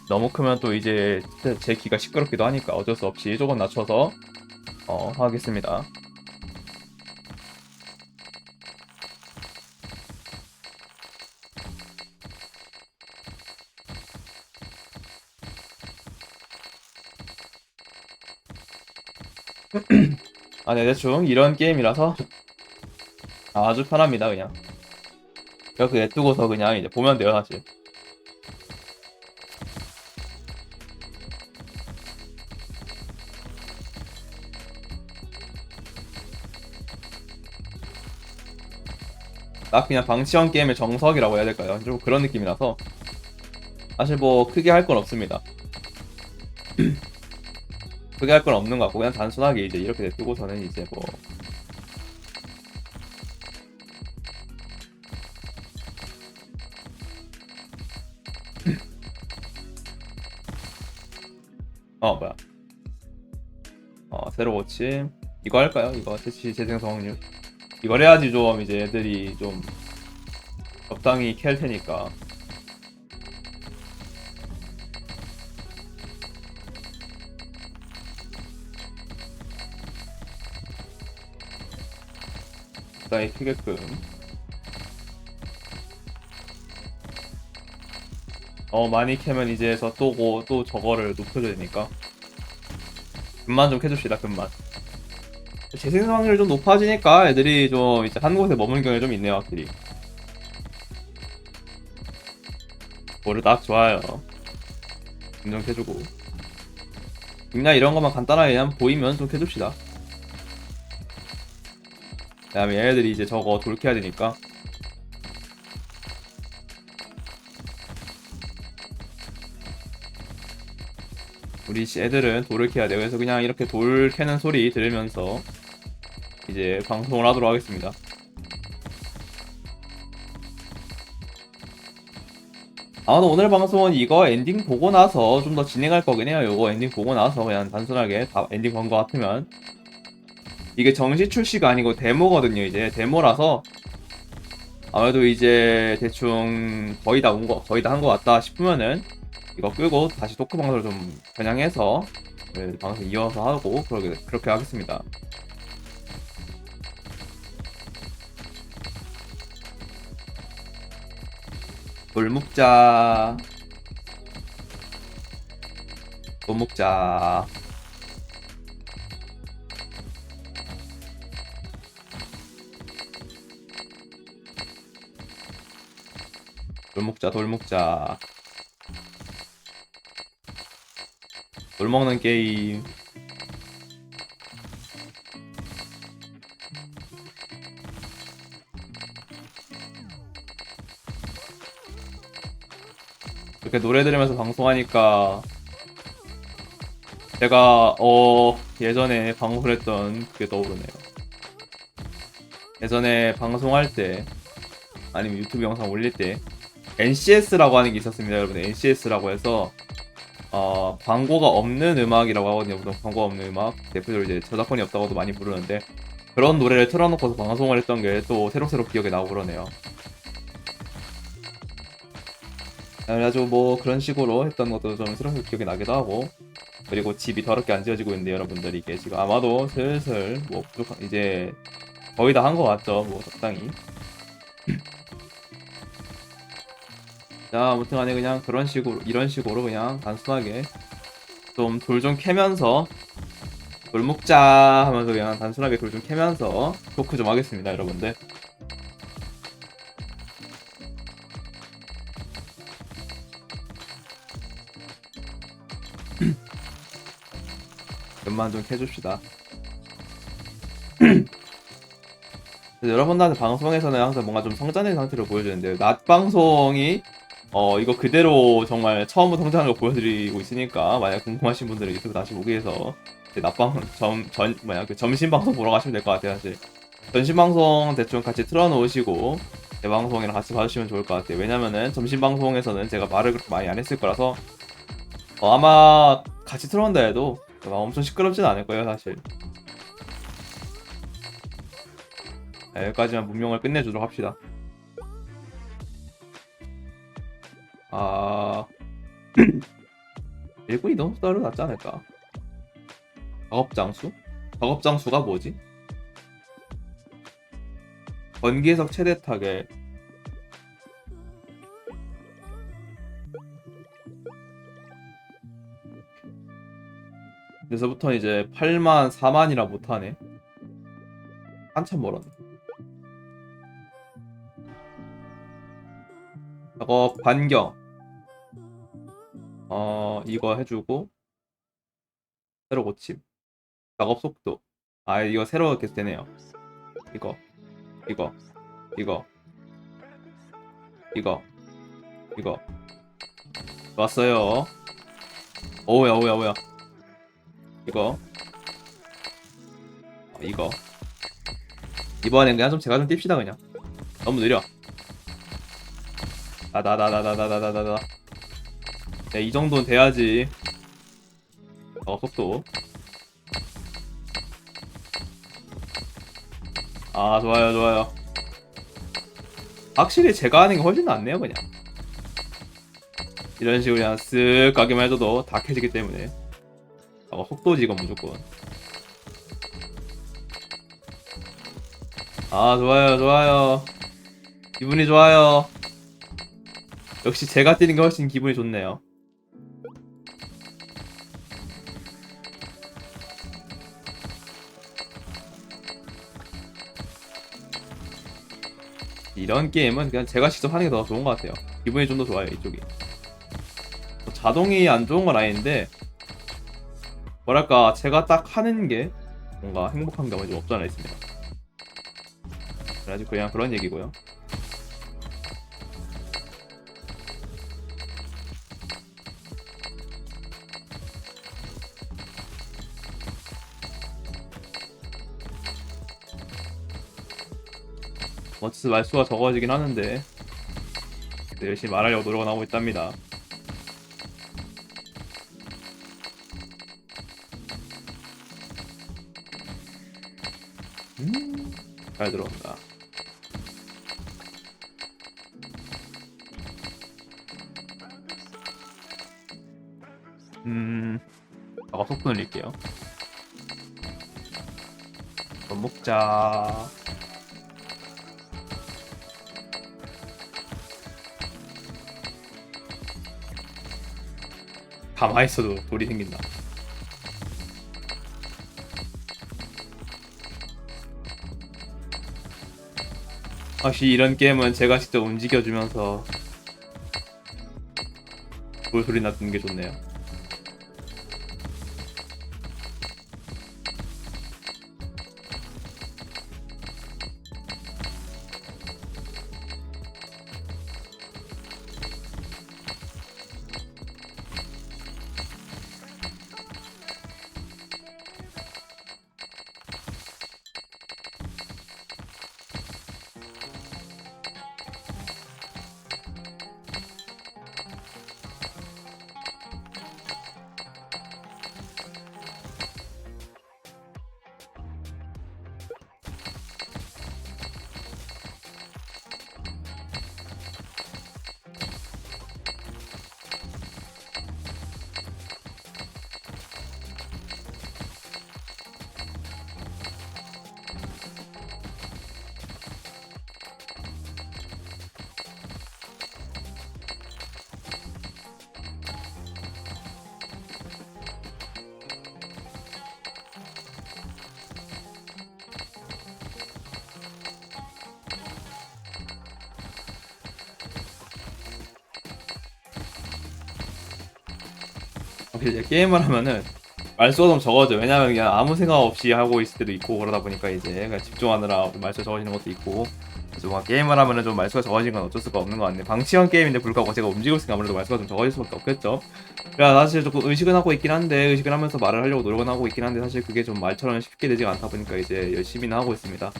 너무 크면 또 이제 제 귀가 시끄럽기도 하니까 어쩔 수 없이 조금 낮춰서 하겠습니다. 아, 네, 대충 이런 게임이라서 아주 편합니다, 그냥. 이렇게 냅두고서 그냥 이제 보면 돼요, 사실. 딱 그냥 방치형 게임의 정석이라고 해야 될까요? 좀 그런 느낌이라서 사실 뭐 크게 할 건 없습니다. 크게 할 건 없는 것 같고 그냥 단순하게 이제 이렇게 냅두고서는 이제 뭐 뭐야, 새로 고침 이거 할까요? 이거 재생성 확률 이걸 해야지 좀 이제 애들이 좀 적당히 캘 테니까. 적당히 크게끔. 많이 캐면 이제 또 저거를 높여줘야 되니까. 금만 좀 캐줍시다, 금만. 재생산 확률이 좀 높아지니까 애들이 좀 이제 한 곳에 머무는 경우가 좀 있네요, 확실히. 뭐를 딱 좋아요. 금좀 캐주고. 그냥 이런 것만 간단하게 그냥 보이면 좀 캐줍시다. 그 다음에 얘네들이 이제 저거 돌캐야 되니까. 우리 애들은 돌을 캐야 돼요. 그래서 그냥 이렇게 돌 캐는 소리 들으면서 이제 방송을 하도록 하겠습니다. 아마도 오늘 방송은 이거 엔딩 보고 나서 좀 더 진행할 거긴 해요. 이거 엔딩 보고 나서 그냥 단순하게 다 엔딩 건 거 같으면. 이게 정식 출시가 아니고 데모거든요. 이제 데모라서 아무래도 이제 대충 거의 다 한 거 같다 싶으면은 이거 끄고 다시 토크 방송을 좀 변형해서 방송 이어서 하고 그렇게 하겠습니다. 물 먹자. 또 먹자. 돌 먹자, 돌 먹자. 돌 먹는 게임. 이렇게 노래 들으면서 방송하니까 제가 예전에 방송을 했던 그게 떠오르네요. 예전에 방송할 때 아니면 유튜브 영상 올릴 때 NCS라고 하는 게 있었습니다, 여러분. NCS라고 해서 광고가 없는 음악이라고 하거든요. 보통 광고가 없는 음악, 대표적으로 이제 저작권이 없다고도 많이 부르는데 그런 노래를 틀어놓고서 방송을 했던 게 또 새록새록 기억에 나고 그러네요. 그래가지고 뭐 그런 식으로 했던 것도 좀 새록새록 기억이 나기도 하고. 그리고 집이 더럽게 안 지어지고 있는데 여러분들 이게 지금 아마도 슬슬 뭐 부족한 이제 거의 다 한 것 같죠, 뭐 적당히. 자, 아무튼 간에 그냥 이런 식으로 그냥 단순하게 좀 돌 좀 캐면서 돌 먹자 하면서 그냥 단순하게 돌 좀 캐면서 토크 좀 하겠습니다, 여러분들. 몇만 좀 캐줍시다. 여러분들한테 방송에서는 항상 뭔가 좀 성장된 상태를 보여주는데 낮 방송이 이거 그대로 정말 처음부터 성장하는 걸 보여드리고 있으니까 만약 궁금하신 분들은 유튜브 다시 보기 위해서 낮방 그 점심 방송 보러 가시면 될 것 같아요. 사실 점심 방송 대충 같이 틀어놓으시고 제 방송이랑 같이 봐주시면 좋을 것 같아요. 왜냐면은 점심 방송에서는 제가 말을 그렇게 많이 안 했을 거라서 아마 같이 틀어놓는다 해도 엄청 시끄럽진 않을 거예요, 사실. 네, 여기까지만 문명을 끝내주도록 합시다. 일꾼이 너무 따로 낫지 않을까? 작업장수? 작업장수가 뭐지? 번개석 최대 타겟. 그래서부터 이제 8만, 4만이라 못하네. 한참 멀었네. 작업 반경. 이거 해주고 새로 고침. 작업 속도. 이거 새로 계속 되네요. 이거 이거 이거 이거 왔어요. 오야 오야 오야. 이거 이거 이번엔 그냥 좀 제가 좀 띱시다. 그냥 너무 느려. 나나나나나나나나나. 네, 이 정도는 돼야지. 속도. 좋아요 좋아요. 확실히 제가 하는 게 훨씬 낫네요. 그냥 이런 식으로 그냥 쓱 가기만 해줘도 다 켜지기 때문에 속도지 이건 무조건. 아, 좋아요, 좋아요. 기분이 좋아요. 역시 제가 뛰는 게 훨씬 기분이 좋네요. 이런 게임은 그냥 제가 직접 하는 게 더 좋은 것 같아요. 기분이 좀 더 좋아요, 이쪽이. 뭐 자동이 안 좋은 건 아닌데, 뭐랄까, 제가 딱 하는 게 뭔가 행복한 경험이 좀 없지 않아 있습니다. 그래가지고 그냥 그런 얘기고요. 머치스 말수가 적어지긴 하는데, 열심히 말하려고 노력은 하고 있답니다. 잘 들어온다. 아까 속도 늘릴게요. 밥 먹자. 가만히 있어도 돌이 생긴다. 역시 이런 게임은 제가 직접 움직여주면서 돌 소리 나는 게 좋네요. 이제 게임을 하면은 말수가 좀 적어져. 왜냐면 그냥 아무 생각 없이 하고 있을 때도 있고 그러다 보니까 이제 그냥 집중하느라 말수가 적어지는 것도 있고. 그래서 뭔가 게임을 하면은 좀 말수가 적어지는 건 어쩔 수가 없는 것 같네. 방치형 게임인데 불구하고 제가 움직이고 있으니까 아무래도 말수가 좀 적어질 수밖에 없겠죠. 그래 사실 조금 의식은 하고 있긴 한데 의식을 하면서 말을 하려고 노력은 하고 있긴 한데 사실 그게 좀 말처럼 쉽게 되지가 않다 보니까 이제 열심히는 하고 있습니다.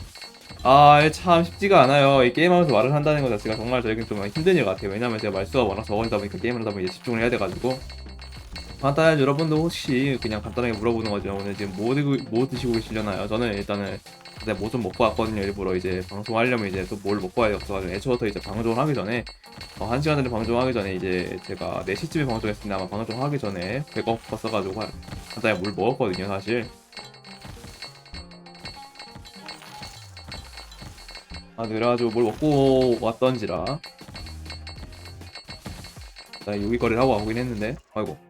아, 참 쉽지가 않아요. 이 게임하면서 말을 한다는 것 자체가 정말 저에겐 좀 힘든 일 같아요. 왜냐면 제가 말수가 워낙 적어지다 보니까 게임을 하다 보면 이제 집중을 해야 돼가지고. 간단한 여러분도 혹시 그냥 간단하게 물어보는 거죠. 오늘 지금 뭐 드시고 계시려나요? 저는 일단은 뭐 좀 먹고 왔거든요. 일부러 이제 방송하려면 이제 또 뭘 먹고 와야 돼서 애초부터 이제 방송을 하기 전에 1시간 전에 방송하기 전에 이제 제가 4시쯤에 방송했습니다. 아마 방송하기 전에 배가 고팠어가지고 간단히 물 먹었거든요. 사실 그래가지고 뭘 먹고 왔던지라 나 여기 거리를 하고 가긴 했는데 아이고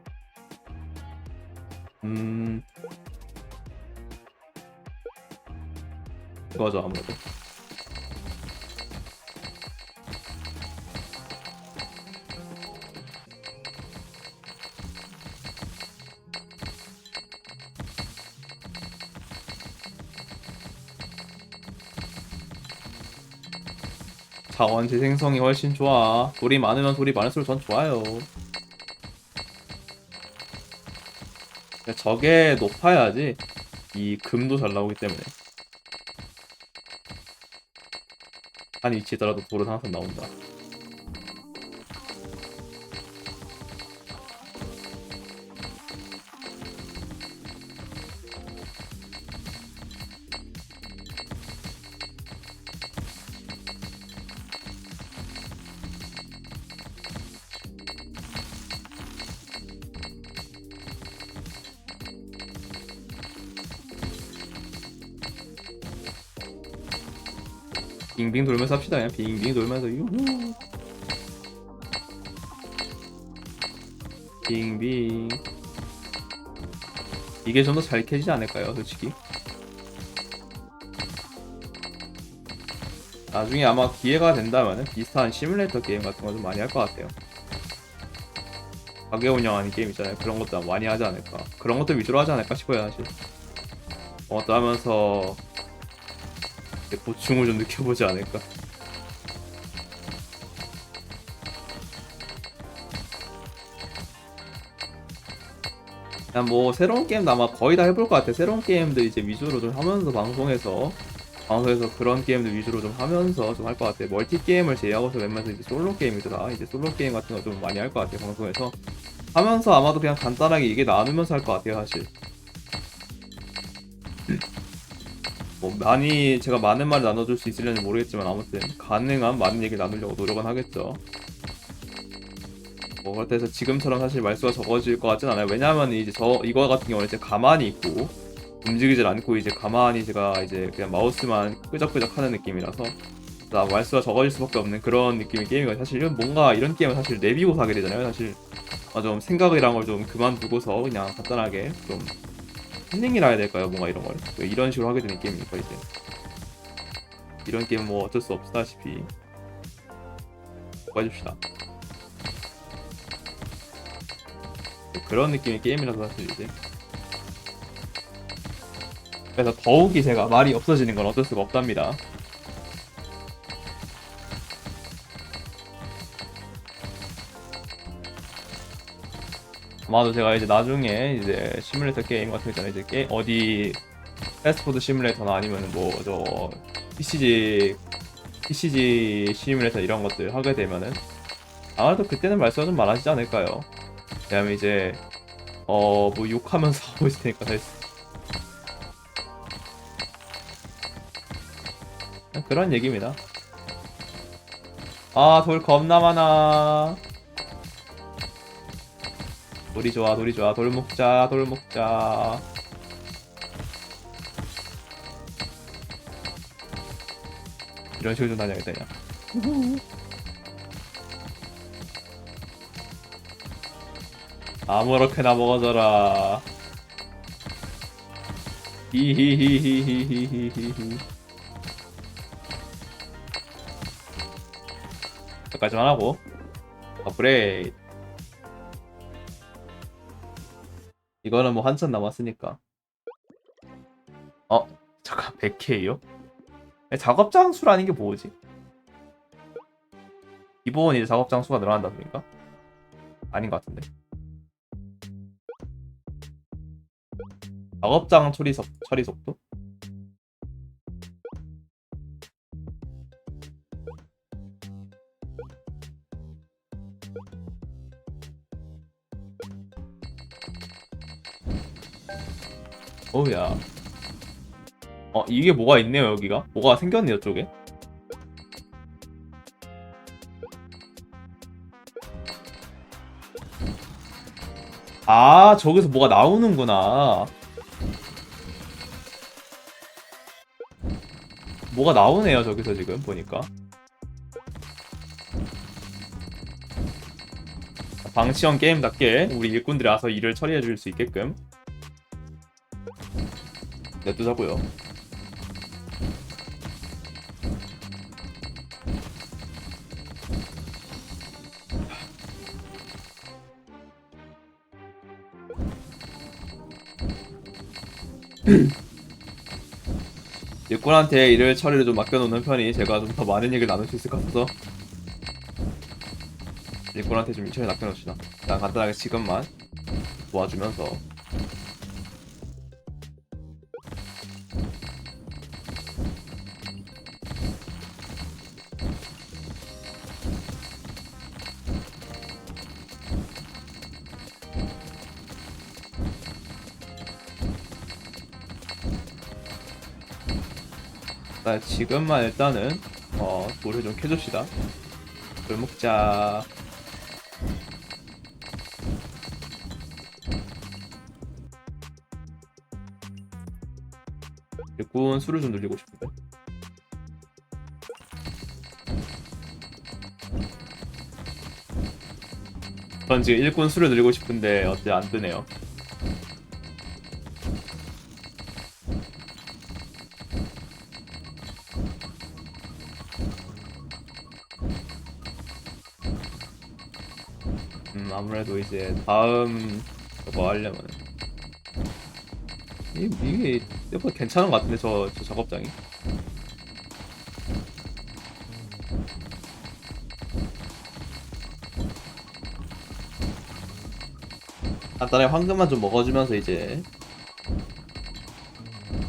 이거죠 아무래도. 자원 재생성이 훨씬 좋아. 돌이 많으면 돌이 많을수록 전 좋아요. 저게 높아야지 이 금도 잘 나오기 때문에 한 위치에더라도 돌은 항상 나온다. 빙빙 돌면서 합시다. 그냥 빙빙 돌면서 유후. 빙빙. 이게 좀 더 잘 캐지지 않을까요, 솔직히? 나중에 아마 기회가 된다면은 비슷한 시뮬레이터 게임 같은 거 좀 많이 할 것 같아요. 가게 운영하는 게임 있잖아요. 그런 것도 많이 하지 않을까. 그런 것도 위주로 하지 않을까 싶어요, 사실. 그것도 하면서 이제 고충을 좀 느껴보지 않을까. 그냥 뭐 새로운 게임도 아마 거의 다 해볼 것 같아. 새로운 게임들 이제 위주로 좀 하면서 방송에서 그런 게임들 위주로 좀 하면서 좀 할 것 같아. 멀티 게임을 제외하고서 웬만해서 이제 솔로 게임이더라. 이제 솔로 게임 같은 거 좀 많이 할 것 같아. 방송에서 하면서 아마도 그냥 간단하게 얘기 나누면서 할 것 같아요, 사실. 뭐 많이 제가 많은 말을 나눠줄 수 있을는지 모르겠지만 아무튼 가능한 많은 얘기 나누려고 노력은 하겠죠. 뭐 그렇다 해서 지금처럼 사실 말수가 적어질 것 같진 않아요. 왜냐하면 이제 이거 같은 경우는 이제 가만히 있고 움직이질 않고 이제 가만히 제가 이제 그냥 마우스만 끄적끄적 하는 느낌이라서 나 말수가 적어질 수밖에 없는 그런 느낌의 게임이고 사실 뭔가 이런 게임은 사실 내비고 하게 되잖아요. 사실 좀 생각이란 걸 좀 그만두고서 그냥 간단하게 좀 힐링이라 해야 될까요? 뭔가 이런 걸 이런 식으로 하게 되는 게임이니까 이제 이런 게임은 뭐 어쩔 수 없다시피 해줍시다. 그런 느낌의 게임이라서 사실 이제 그래서 더욱이 제가 말이 없어지는 건 어쩔 수가 없답니다. 아마도 제가 이제 나중에 이제 시뮬레이터 게임 같은 거 있잖아요. 이제 어디 패스트푸드 시뮬레이터나 아니면 뭐 저 PCG 시뮬레이터 이런 것들 하게 되면은 아마도 그때는 말수가 좀 많아지지 않을까요? 왜냐면 이제 뭐 욕하면서 하고 있을 테니까 사실 그런 얘기입니다. 아, 돌 겁나 많아. 돌이 좋아, 돌이 좋아. 돌 먹자, 돌 먹자. 이런 식으로 좀 다녀야겠다, 그냥. 아무렇게나 먹어줘라. 히히히히히히히히히. 여기까지만 하고. 업그레이드. 이거는 뭐 한참 남았으니까. 잠깐, 100K요? 작업장 수라는 게 뭐지? 기본 이제 작업장 수가 늘어난다 소리인가? 아닌 것 같은데. 작업장 처리 속도? 어우야. 이게 뭐가 있네요, 여기가. 뭐가 생겼네요, 이쪽에. 아, 저기서 뭐가 나오는구나. 뭐가 나오네요, 저기서 지금 보니까. 방치형 게임답게 우리 일꾼들이 와서 일을 처리해 줄 수 있게끔 냅두자고요. 일꾼한테 일을 처리를 좀 맡겨놓는 편이 제가 좀 더 많은 얘기를 나눌 수 있을 것 같아서 일꾼한테 좀 일처리 맡겨놓읍시다. 일단 간단하게 지금만 도와주면서 지금만 일단은 돌을 좀 캐줍시다. 돌 먹자. 일꾼 수를 좀 늘리고 싶은데 전 지금 일꾼 수를 늘리고 싶은데 어째 안 뜨네요. 아무래도 이제 다음 저거 하려면 이게 생각보다 괜찮은 것 같은데 저 작업장이. 간단하게 황금만 좀 먹어주면서 이제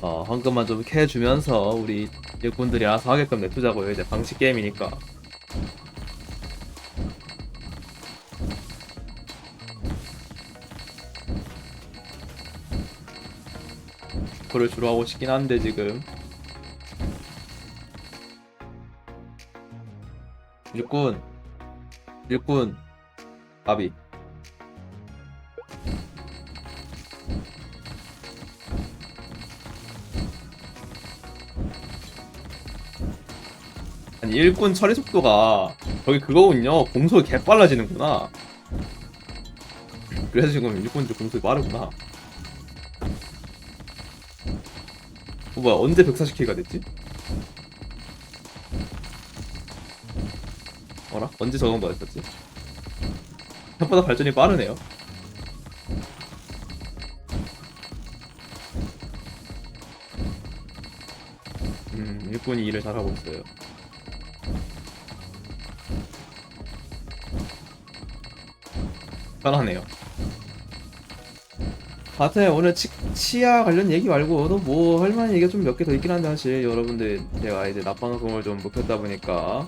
황금만 좀 캐주면서 우리 일꾼들이 알아서 하게끔 내두자고요. 이제 방식 게임이니까. 그걸 주로 하고 싶긴 한데 지금 일꾼 가비. 아니 일꾼 처리 속도가 저기 그거군요. 공속이 개빨라지는구나. 그래서 지금 일꾼들 공속이 빠르구나. 뭐야 언제 140K가 됐지? 어라? 언제 저 정도 됐었지? 생각보다 발전이 빠르네요. 일꾼이 일을 잘하고 있어요. 편하네요. 하여튼 오늘 치아 관련 얘기 말고도 뭐 할만한 얘기가 좀 몇 개 더 있긴 한데 사실 여러분들 제가 이제 낮방송을 좀 못했다 보니까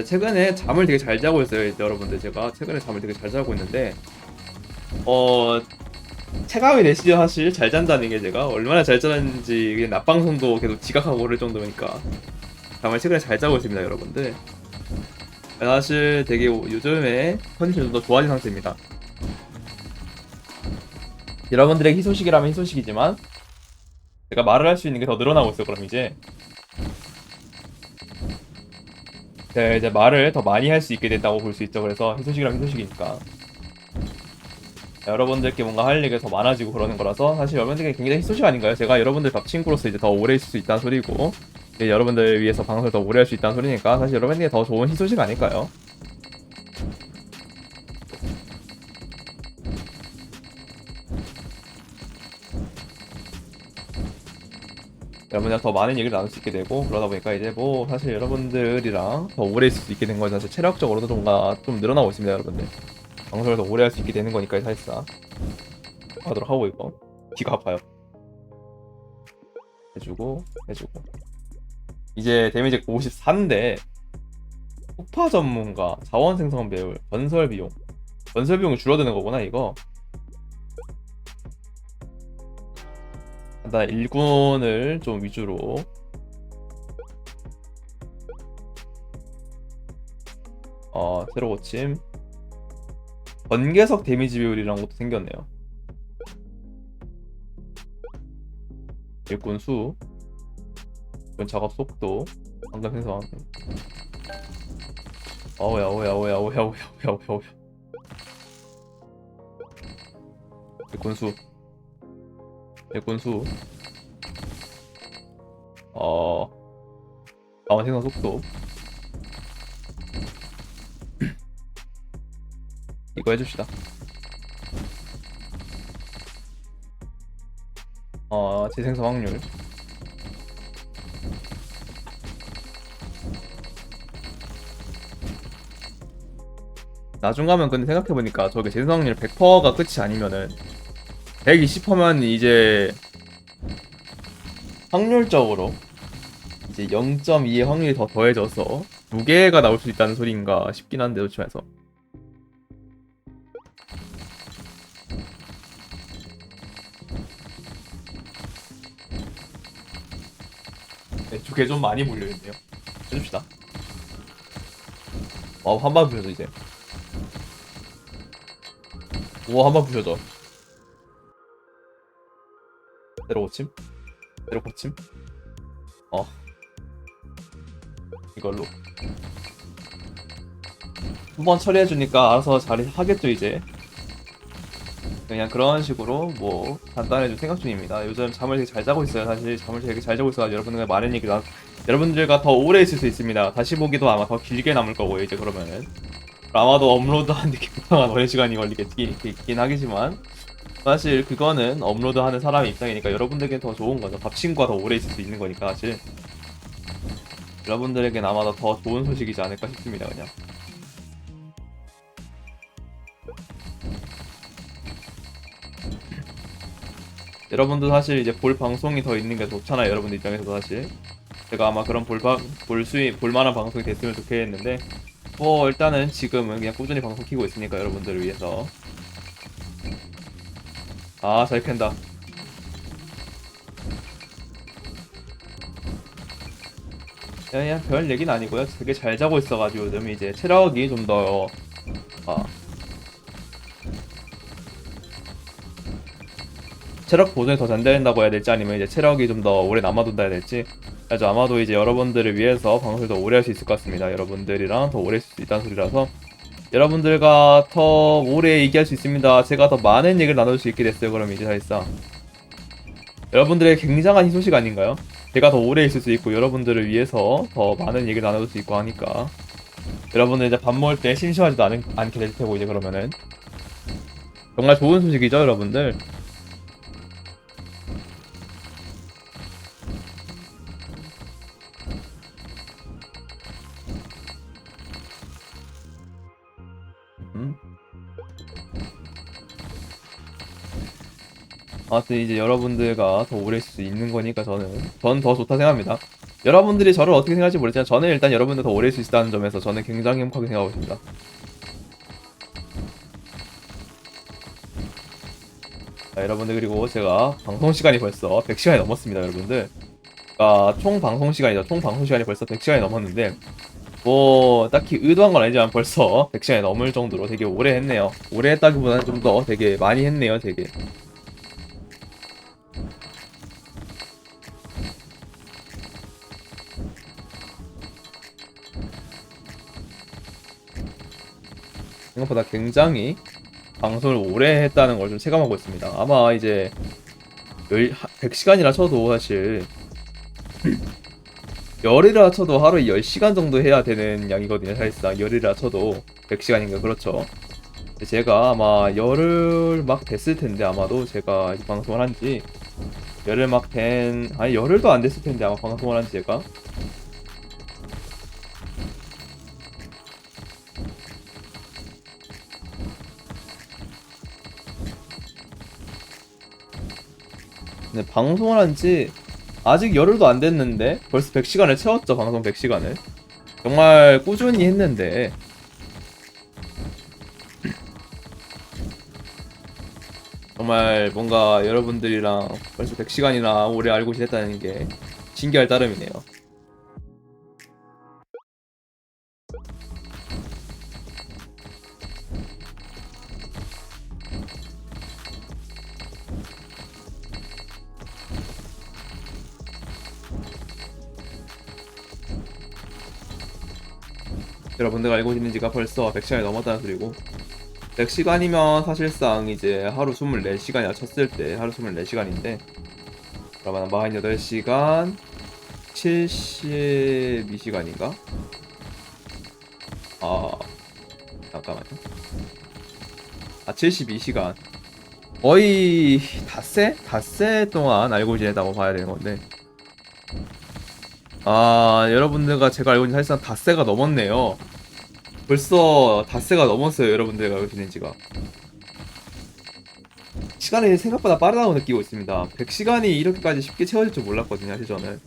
최근에 잠을 되게 잘 자고 있어요. 이제 여러분들 제가 최근에 잠을 되게 잘 자고 있는데 체감이 되시죠? 사실 잘 잔다는 게 제가 얼마나 잘 자는지 그냥 낮방송도 계속 지각하고 그럴 정도니까 잠을 최근에 잘 자고 있습니다 여러분들. 사실 되게 요즘에 컨디션이 좀 더 좋아진 상태입니다. 여러분들의 희소식이라면 희소식이지만 제가 말을 할 수 있는 게 더 늘어나고 있어요. 그럼 이제 제가 이제 말을 더 많이 할 수 있게 됐다고 볼 수 있죠. 그래서 희소식이라면 희소식이니까 여러분들께 뭔가 할 얘기가 더 많아지고 그러는 거라서 사실 여러분들께 굉장히 희소식 아닌가요? 제가 여러분들 밥 친구로서 이제 더 오래 있을 수 있다는 소리고 이제 여러분들 위해서 방송을 더 오래 할 수 있다는 소리니까 사실 여러분들께 더 좋은 희소식 아닐까요? 여러분이랑 더 많은 얘기를 나눌 수 있게 되고 그러다 보니까 이제 뭐 사실 여러분들이랑 더 오래 있을 수 있게 된 건 사실 체력적으로도 뭔가 좀 늘어나고 있습니다 여러분들. 방송을 더 오래 할 수 있게 되는 거니까 사실상 하도록 하고 이거 귀가 아파요. 해주고 이제 데미지 54인데 폭파 전문가, 자원 생성 배울, 건설 비용이 줄어드는 거구나 이거. 일단 일군을 좀 위주로 새로 고침 번개석 데미지 비율이라는 것도 생겼네요. 일꾼 수, 이건 작업 속도, 방금 생성. 어우야. 일꾼 수, 자원 생성 속도. 이거 해줍시다. 재생성 확률. 나중 가면 근데 생각해보니까 저게 재생성 확률 100%가 끝이 아니면은 120%면 이제 확률적으로 이제 0.2의 확률이 더 더해져서 2개가 나올 수 있다는 소리인가 싶긴 한데 도치면서 네, 2개 좀 많이 몰려있네요. 해줍시다. 한방 부셔져 이제. 한방 부셔져. 때려 고침? 이걸로 한번 처리해주니까 알아서 잘 하겠죠 이제. 그냥 그런 식으로 뭐 간단해진 생각 중입니다. 요즘 잠을 되게 잘 자고 있어요. 사실 잠을 되게 잘 자고 있어서 여러분들과 많은 얘기 여러분들과 더 오래 있을 수 있습니다. 다시 보기도 아마 더 길게 남을 거고 이제 그러면은 아마도 업로드하는데 굉장한 오랜 시간이 걸리겠긴 하겠지만 사실 그거는 업로드하는 사람의 입장이니까 여러분들에게 더 좋은 거죠. 밥친구가 더 오래 있을 수 있는 거니까 사실 여러분들에겐 아마도 더 좋은 소식이지 않을까 싶습니다. 그냥. 여러분도 사실 이제 볼 방송이 더 있는 게 좋잖아요. 여러분들 입장에서도 사실. 제가 아마 그런 볼만한 방송이 됐으면 좋겠는데, 뭐, 일단은 지금은 그냥 꾸준히 방송 키고 있으니까 여러분들을 위해서. 아, 잘 캔다. 그냥 별 얘기는 아니고요. 되게 잘 자고 있어가지고 요즘 이제 체력이 좀 더, 아, 체력 보존이 더 잘 된다고 해야 될지 아니면 이제 체력이 좀 더 오래 남아둔다 해야 될지 그래서 아마도 이제 여러분들을 위해서 방송을 더 오래 할 수 있을 것 같습니다. 여러분들이랑 더 오래 있을 수 있다는 소리라서 여러분들과 더 오래 얘기할 수 있습니다. 제가 더 많은 얘기를 나눌 수 있게 됐어요. 그럼 이제 사실상 여러분들의 굉장한 희소식 아닌가요? 제가 더 오래 있을 수 있고 여러분들을 위해서 더 많은 얘기를 나눌 수 있고 하니까 여러분들 이제 밥 먹을 때 심심하지도 않게 될 테고 이제 그러면은 정말 좋은 소식이죠 여러분들. 음? 아무튼 이제 여러분들과 더 오래 있을 수 있는 거니까 전 더 좋다 생각합니다. 여러분들이 저를 어떻게 생각할지 모르지만 저는 일단 여러분들 더 오래 있을 수 있다는 점에서 저는 굉장히 행복하게 생각하고 있습니다. 자, 여러분들 그리고 제가 방송 시간이 벌써 100시간이 넘었습니다, 여러분들. 그러니까 총 방송 시간이죠. 총 방송 시간이 벌써 100시간이 넘었는데 뭐 딱히 의도한 건 아니지만 벌써 100시간이 넘을 정도로 되게 오래 했네요. 오래 했다기보다는 좀 더 되게 많이 했네요, 되게. 생각보다 굉장히 방송을 오래 했다는 걸 좀 체감하고 있습니다. 아마 이제 100시간이라 쳐도 사실 열이라 쳐도 하루에 10시간 정도 해야 되는 양이거든요. 사실상 열이라 쳐도 100시간인가 그렇죠. 제가 아마 열흘 막 됐을 텐데 아마도 제가 이 방송을 한지 열흘 막 아니 열흘도 안 됐을 텐데 아마 방송을 한지 제가 근데 방송을 한지 아직 열흘도 안 됐는데 벌써 100시간을 채웠죠. 방송 100시간을 정말 꾸준히 했는데 정말 뭔가 여러분들이랑 벌써 100시간이나 오래 알고 지냈다는 게 신기할 따름이네요. 여러분들가 알고 있는 지가 벌써 100시간이 넘었다는 소리고 100시간이면 사실상 이제 하루 24시간이나 쳤을 때 하루 24시간인데 그러면 48시간 72시간인가? 아 잠깐만요. 아 72시간 거의 닷새 동안 알고 지냈다고 봐야 되는 건데 아 여러분들과 제가 알고 있는 사실상 닷새가 넘었네요. 벌써 닷새가 넘었어요. 여러분들과 알고 지낸 지가 시간이 생각보다 빠르다고 느끼고 있습니다. 100시간이 이렇게까지 쉽게 채워질 줄 몰랐거든요. 사실 저는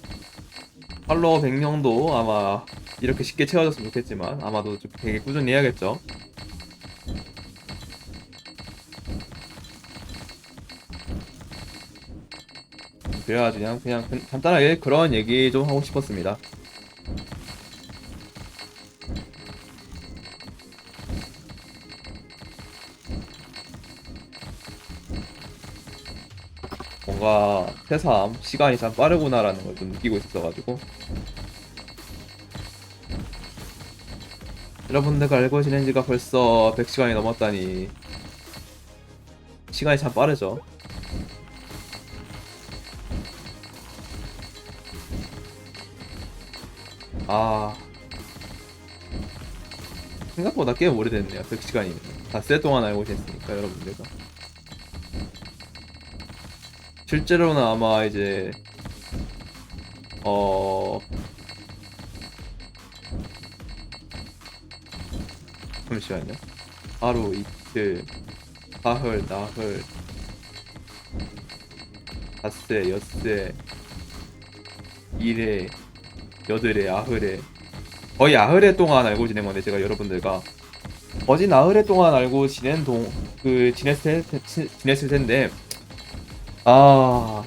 팔로워 100명도 아마 이렇게 쉽게 채워졌으면 좋겠지만 아마도 좀 되게 꾸준히 해야겠죠. 그래가지고 그냥 간단하게 그런 얘기 좀 하고 싶었습니다. 뭔가 새삼 시간이 참 빠르구나라는 걸 좀 느끼고 있었어가지고 여러분들과 알고 지낸 지가 벌써 100시간이 넘었다니 시간이 참 빠르죠. 아, 생각보다 꽤 오래됐네요. 100시간이면 닷새 동안 알고 지냈으니까 여러분들과. 실제로는 아마 이제 어 잠시만요. 하루, 이틀, 사흘, 나흘, 닷새, 엿새, 일회, 여덟회, 아흘회, 거의 아흘회 동안 알고 지낸 건데 제가 여러분들과 거진 아흘회 동안 알고 지냈을 텐데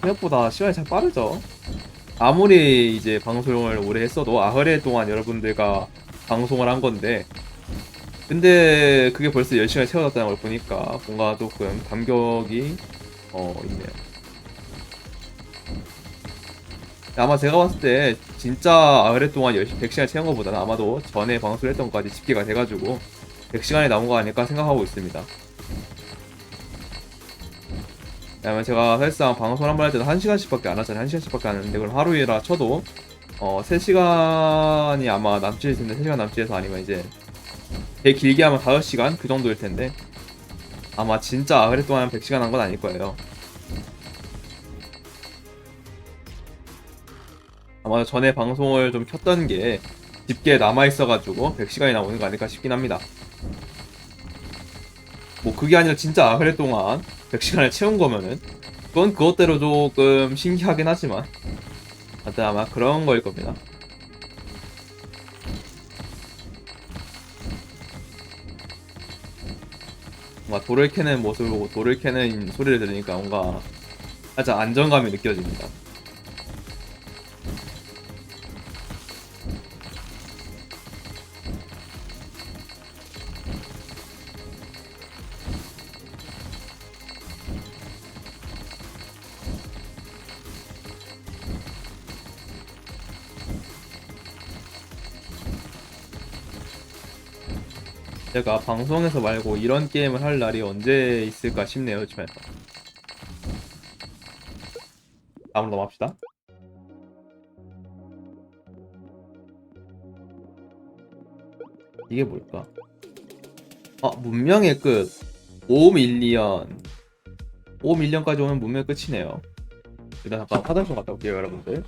생각보다 시간이 참 빠르죠. 아무리 이제 방송을 오래 했어도 아흘회 동안 여러분들과 방송을 한 건데 근데 그게 벌써 10시간이 채워졌다는 걸 보니까 뭔가 조금 감격이 있네요. 아마 제가 봤을 때 진짜 아흘회 동안 100시간 채운 것보다는 아마도 전에 방송을 했던 것까지 집계가 돼가지고 100시간이 나온 거 아닐까 생각하고 있습니다. 왜냐면 제가 사실상 방송을 한 번 할 때는 1시간씩밖에 안 하잖아요. 1시간씩밖에 안 하는데 그걸 하루에라 쳐도 3시간이 아마 남짓일 텐데 3시간 남짓해서 아니면 이제 되게 길게 하면 5시간 그 정도일 텐데 아마 진짜 아흘 동안 100시간 한 건 아닐 거예요. 아마 전에 방송을 좀 켰던 게 집계에 남아있어가지고 100시간이 나오는 거 아닐까 싶긴 합니다. 뭐 그게 아니라 진짜 아흘 동안 100시간을 채운 거면은 그건 그것대로 조금 신기하긴 하지만 하여튼 아마 그런 거일 겁니다. 뭔가 돌을 캐는 모습을 보고 돌을 캐는 소리를 들으니까 뭔가 살짝 안정감이 느껴집니다. 제가 방송에서 말고 이런 게임을 할 날이 언제 있을까 싶네요, 요즘에서. 다음으로 넘어갑시다. 이게 뭘까? 문명의 끝. 5밀리언. 5밀리언까지 오면 문명의 끝이네요. 일단 잠깐 화장실 갔다 올게요, 여러분들.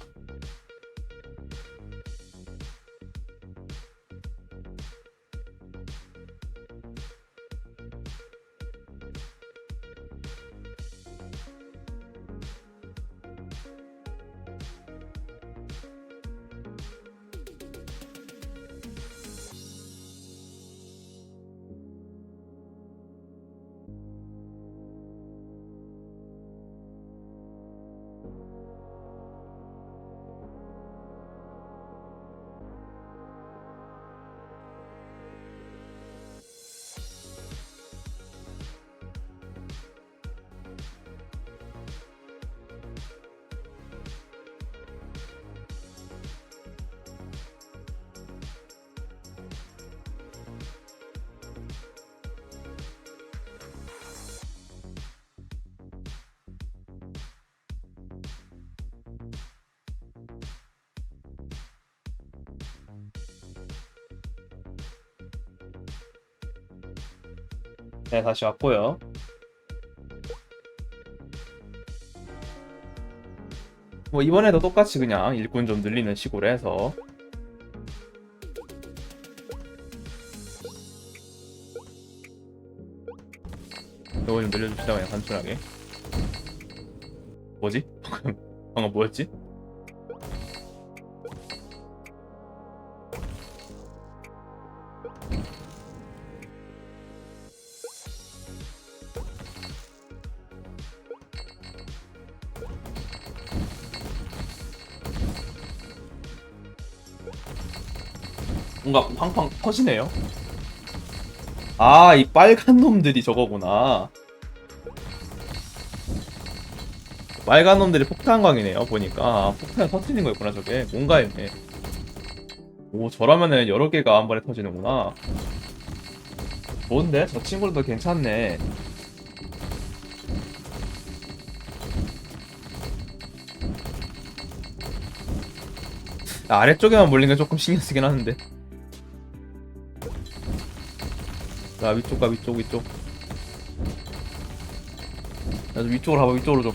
네, 다시 왔고요. 뭐 이번에도 똑같이 그냥 일꾼 좀 늘리는 식으로 해서 이거 좀 늘려줍시다 그냥 단순하게. 뭐지? 방금 뭐였지? 뭔가 팡팡 터지네요. 이 빨간 놈들이 저거구나. 빨간 놈들이 폭탄광이네요. 보니까 폭탄 터트리는 거였구나 저게. 뭔가 했네. 오, 저라면은 여러 개가 한 번에 터지는구나. 좋은데? 저 친구들도 괜찮네. 아래쪽에만 몰린 게 조금 신경 쓰긴 하는데. 자, 위쪽과 위쪽, 위쪽. 야, 좀 위쪽으로 가봐, 위쪽으로 좀.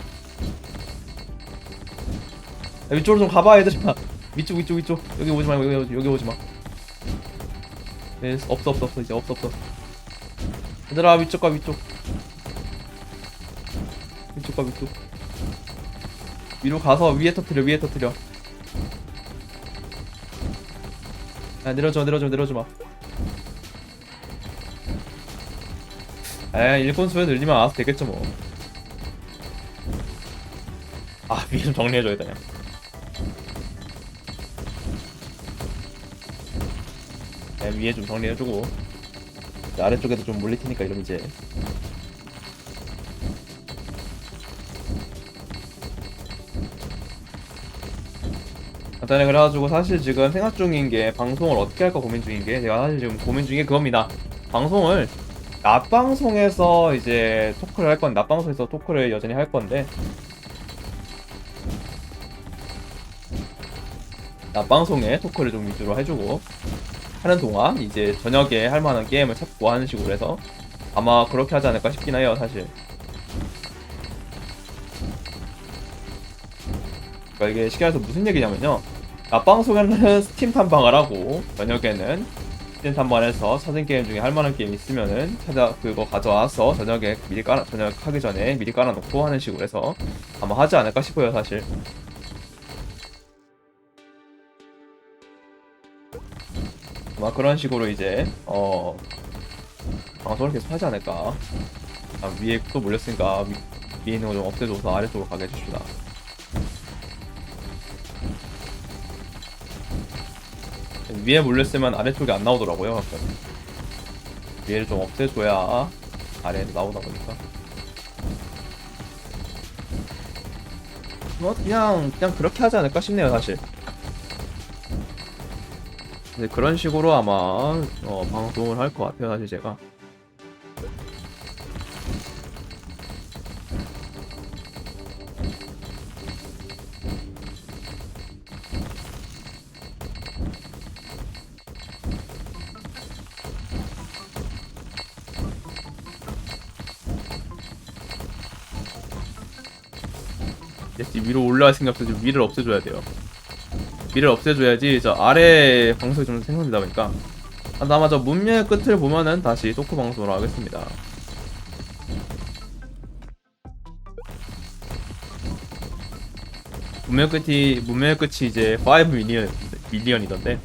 야, 위쪽으로 좀 가봐, 얘들아. 위쪽, 위쪽, 위쪽. 여기 오지 마, 여기 오지 마. 네, 없어, 없어, 없어, 이제 없어, 없어. 얘들아, 위쪽과 위쪽. 위쪽과 위쪽. 위로 가서 위에 터트려, 위에 터트려. 야, 내려줘, 내려줘, 내려줘 마. 에이, 일꾼 수에 늘리면 알아서 되겠죠, 뭐. 아, 위에 좀 정리해줘야 되냐. 위에 좀 정리해주고. 아래쪽에도 좀 몰릴 테니까, 이러면 이제. 일단은 그래가지고 사실 지금 생각 중인 게 방송을 어떻게 할까 고민 중인 게 제가 사실 지금 고민 중인 게 그겁니다. 방송을 낮방송에서 이제 토크를 할 건데 낮방송에서 토크를 여전히 할 건데 낮방송에 토크를 좀 위주로 해주고 하는 동안 이제 저녁에 할 만한 게임을 찾고 하는 식으로 해서 아마 그렇게 하지 않을까 싶긴 해요 사실. 그러니까 이게 시간에서 무슨 얘기냐면요. 낮방송에는 스팀 탐방을 하고 저녁에는 스팀 탐방해서 사진 게임 중에 할 만한 게임 있으면은 찾아 그거 가져와서 저녁에 미리 저녁 하기 전에 미리 깔아놓고 하는 식으로 해서 아마 하지 않을까 싶어요 사실. 아마 그런 식으로 이제 방송을 계속 하지 않을까. 위에 또 몰렸으니까 위에 있는 거 좀 없애줘서 아래쪽으로 가게 해줍시다. 위에 몰렸으면 아래쪽이 안 나오더라고요 가끔. 위에를 좀 없애줘야 아래에도 나오다 보니까 뭐 그냥 그렇게 하지 않을까 싶네요 사실. 이제 그런 식으로 아마 방송을 할 것 같아요 사실 제가. 이제 위로 올라갈 생각 없어. 지금 위를 없애줘야 돼요. 위를 없애줘야지 저 아래 방송이 좀 생성되다 보니까. 아마 저 문명의 끝을 보면은 다시 토크 방송으로 하겠습니다. 문명의 끝이 이제 5 밀리언이던데.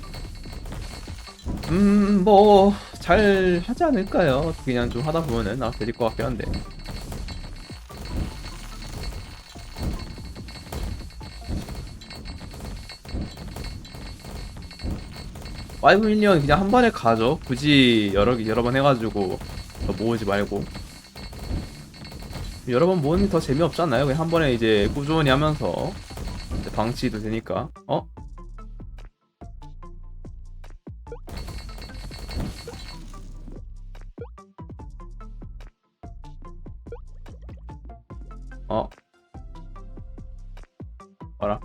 뭐 잘 하지 않을까요? 그냥 좀 하다 보면은 될것 같긴 한데. 5 밀리언 그냥 한 번에 가죠. 굳이 여러 번 해가지고 더 모으지 말고. 여러 번 모으는 게 더 재미없지 않나요? 그냥 한 번에 이제 꾸준히 하면서 이제 방치도 되니까. 어? 어? 뭐라?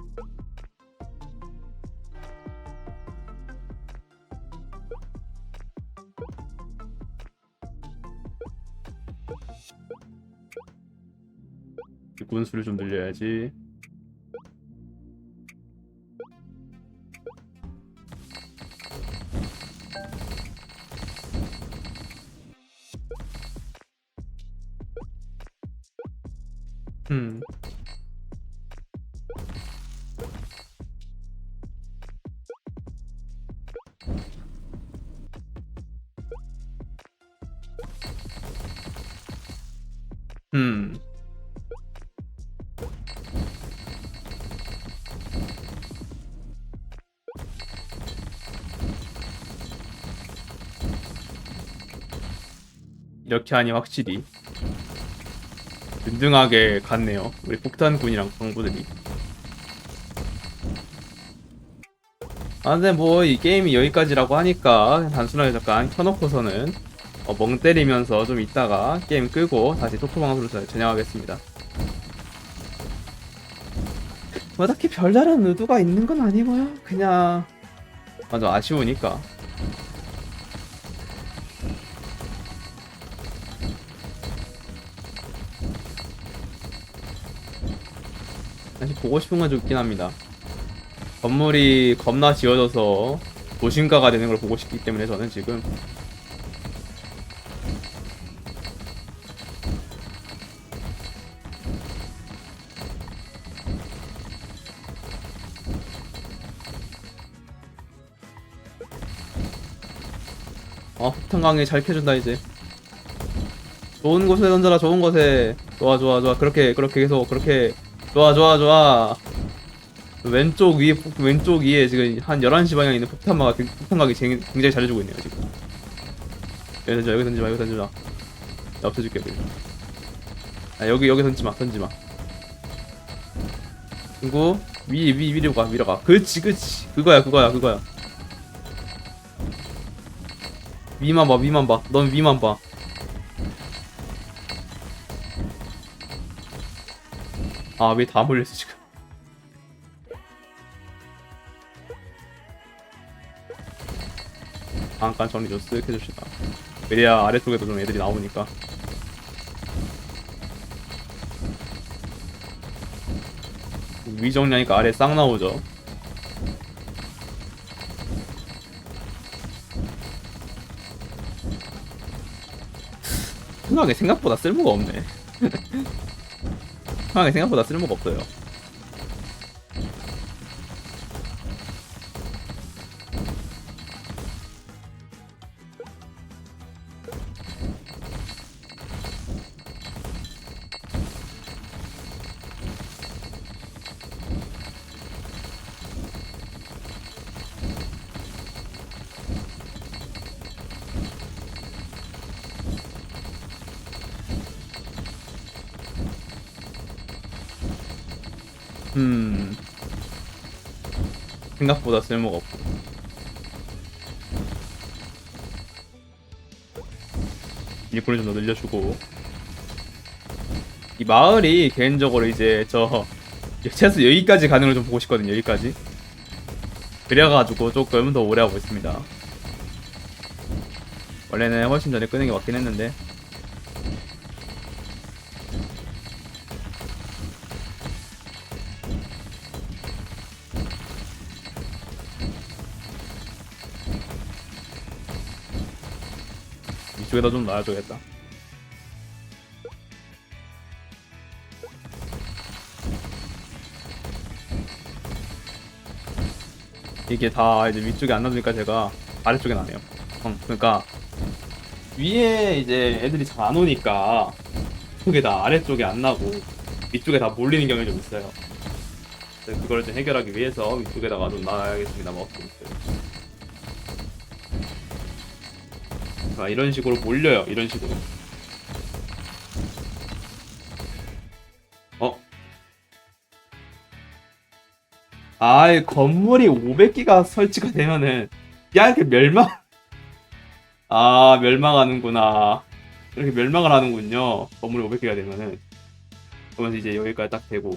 군수를 좀 늘려야지. 음. 음. 이렇게 하니 확실히 든든하게 갔네요. 우리 폭탄군이랑 광부들이. 아 근데 뭐 이 게임이 여기까지라고 하니까 그냥 단순하게 잠깐 켜놓고서는 멍 때리면서 좀 있다가 게임 끄고 다시 토크 방송으로 전향하겠습니다. 뭐 딱히 별다른 의도가 있는 건 아니고요. 그냥 맞아 아쉬우니까. 사실 보고 싶은 건 좀 있긴 합니다. 건물이 겁나 지어져서 도심가가 되는 걸 보고 싶기 때문에 저는 지금 폭탄 강에 잘 켜준다 이제. 좋은 곳에 던져라 좋은 곳에. 좋아 좋아 좋아 그렇게 계속 그렇게. 좋아 좋아 좋아. 왼쪽 위에 지금 한 11시 방향에 있는 폭탄막이 굉장히 잘해주고 있네요 지금. 여기 던지마 여기 던지마. 나 없애줄게 그냥. 아 여기 던지마. 그리고 위로 가. 그렇지 그거야. 위만 봐. 넌 위만 봐. 아 왜 다 몰렸어 지금. 잠깐 정리 좀 쓱 해줍시다. 그래야 아래쪽에도 좀 애들이 나오니까. 위 정리하니까 아래 싹 나오죠. 생각보다 쓸모가 없네. 생각보다 쓸모가 없어요. 생각보다 쓸모가 없고. 일꾼을 좀 더 늘려주고. 이 마을이 개인적으로 이제 최소 여기까지 가는 걸 좀 보고 싶거든요. 여기까지. 그래가지고 조금 더 오래 하고 있습니다. 원래는 훨씬 전에 끄는 게 맞긴 했는데. 이쪽에다 좀 놔줘야겠다. 이게 다 이제 위쪽에 안 놔두니까 제가 아래쪽에 나네요. 그러니까 위에 이제 애들이 잘 안 오니까 쪽에 다 아래쪽에 안 나고 위쪽에 다 몰리는 경향이 좀 있어요. 그래서 그걸 좀 해결하기 위해서 위쪽에다가 좀 놔야겠습니다. 뭐 이런 식으로 몰려요. 이런 식으로. 건물이 500개가 설치가 되면은 이렇게 멸망하는구나. 이렇게 멸망을 하는군요. 건물이 500개가 되면은. 그러면서 이제 여기까지 딱 되고.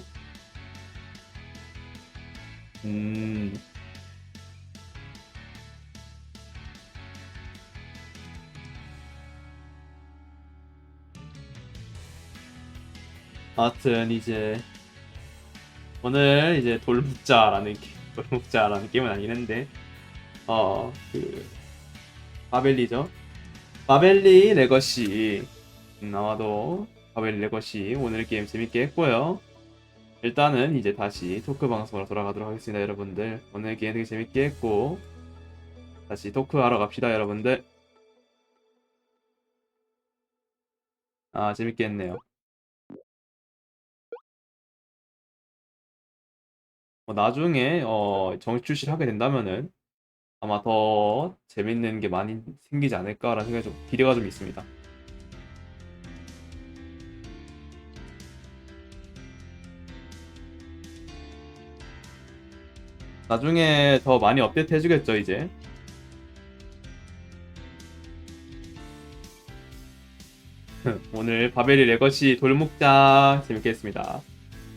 하여튼 이제 오늘 이제 돌묵자라는 게임은 아니긴 한데 그 바벨리죠. 바벨리 레거시. 아마도 바벨리 레거시 오늘 게임 재밌게 했고요. 일단은 이제 다시 토크 방송으로 돌아가도록 하겠습니다. 여러분들 오늘 게임 되게 재밌게 했고 다시 토크하러 갑시다. 여러분들 재밌게 했네요. 나중에 정식 출시를 하게 된다면은 아마 더 재밌는 게 많이 생기지 않을까라는 생각이 기대가 좀 있습니다. 나중에 더 많이 업데이트 해주겠죠 이제. 오늘 바벨이 레거시 돌묵자 재밌게 했습니다.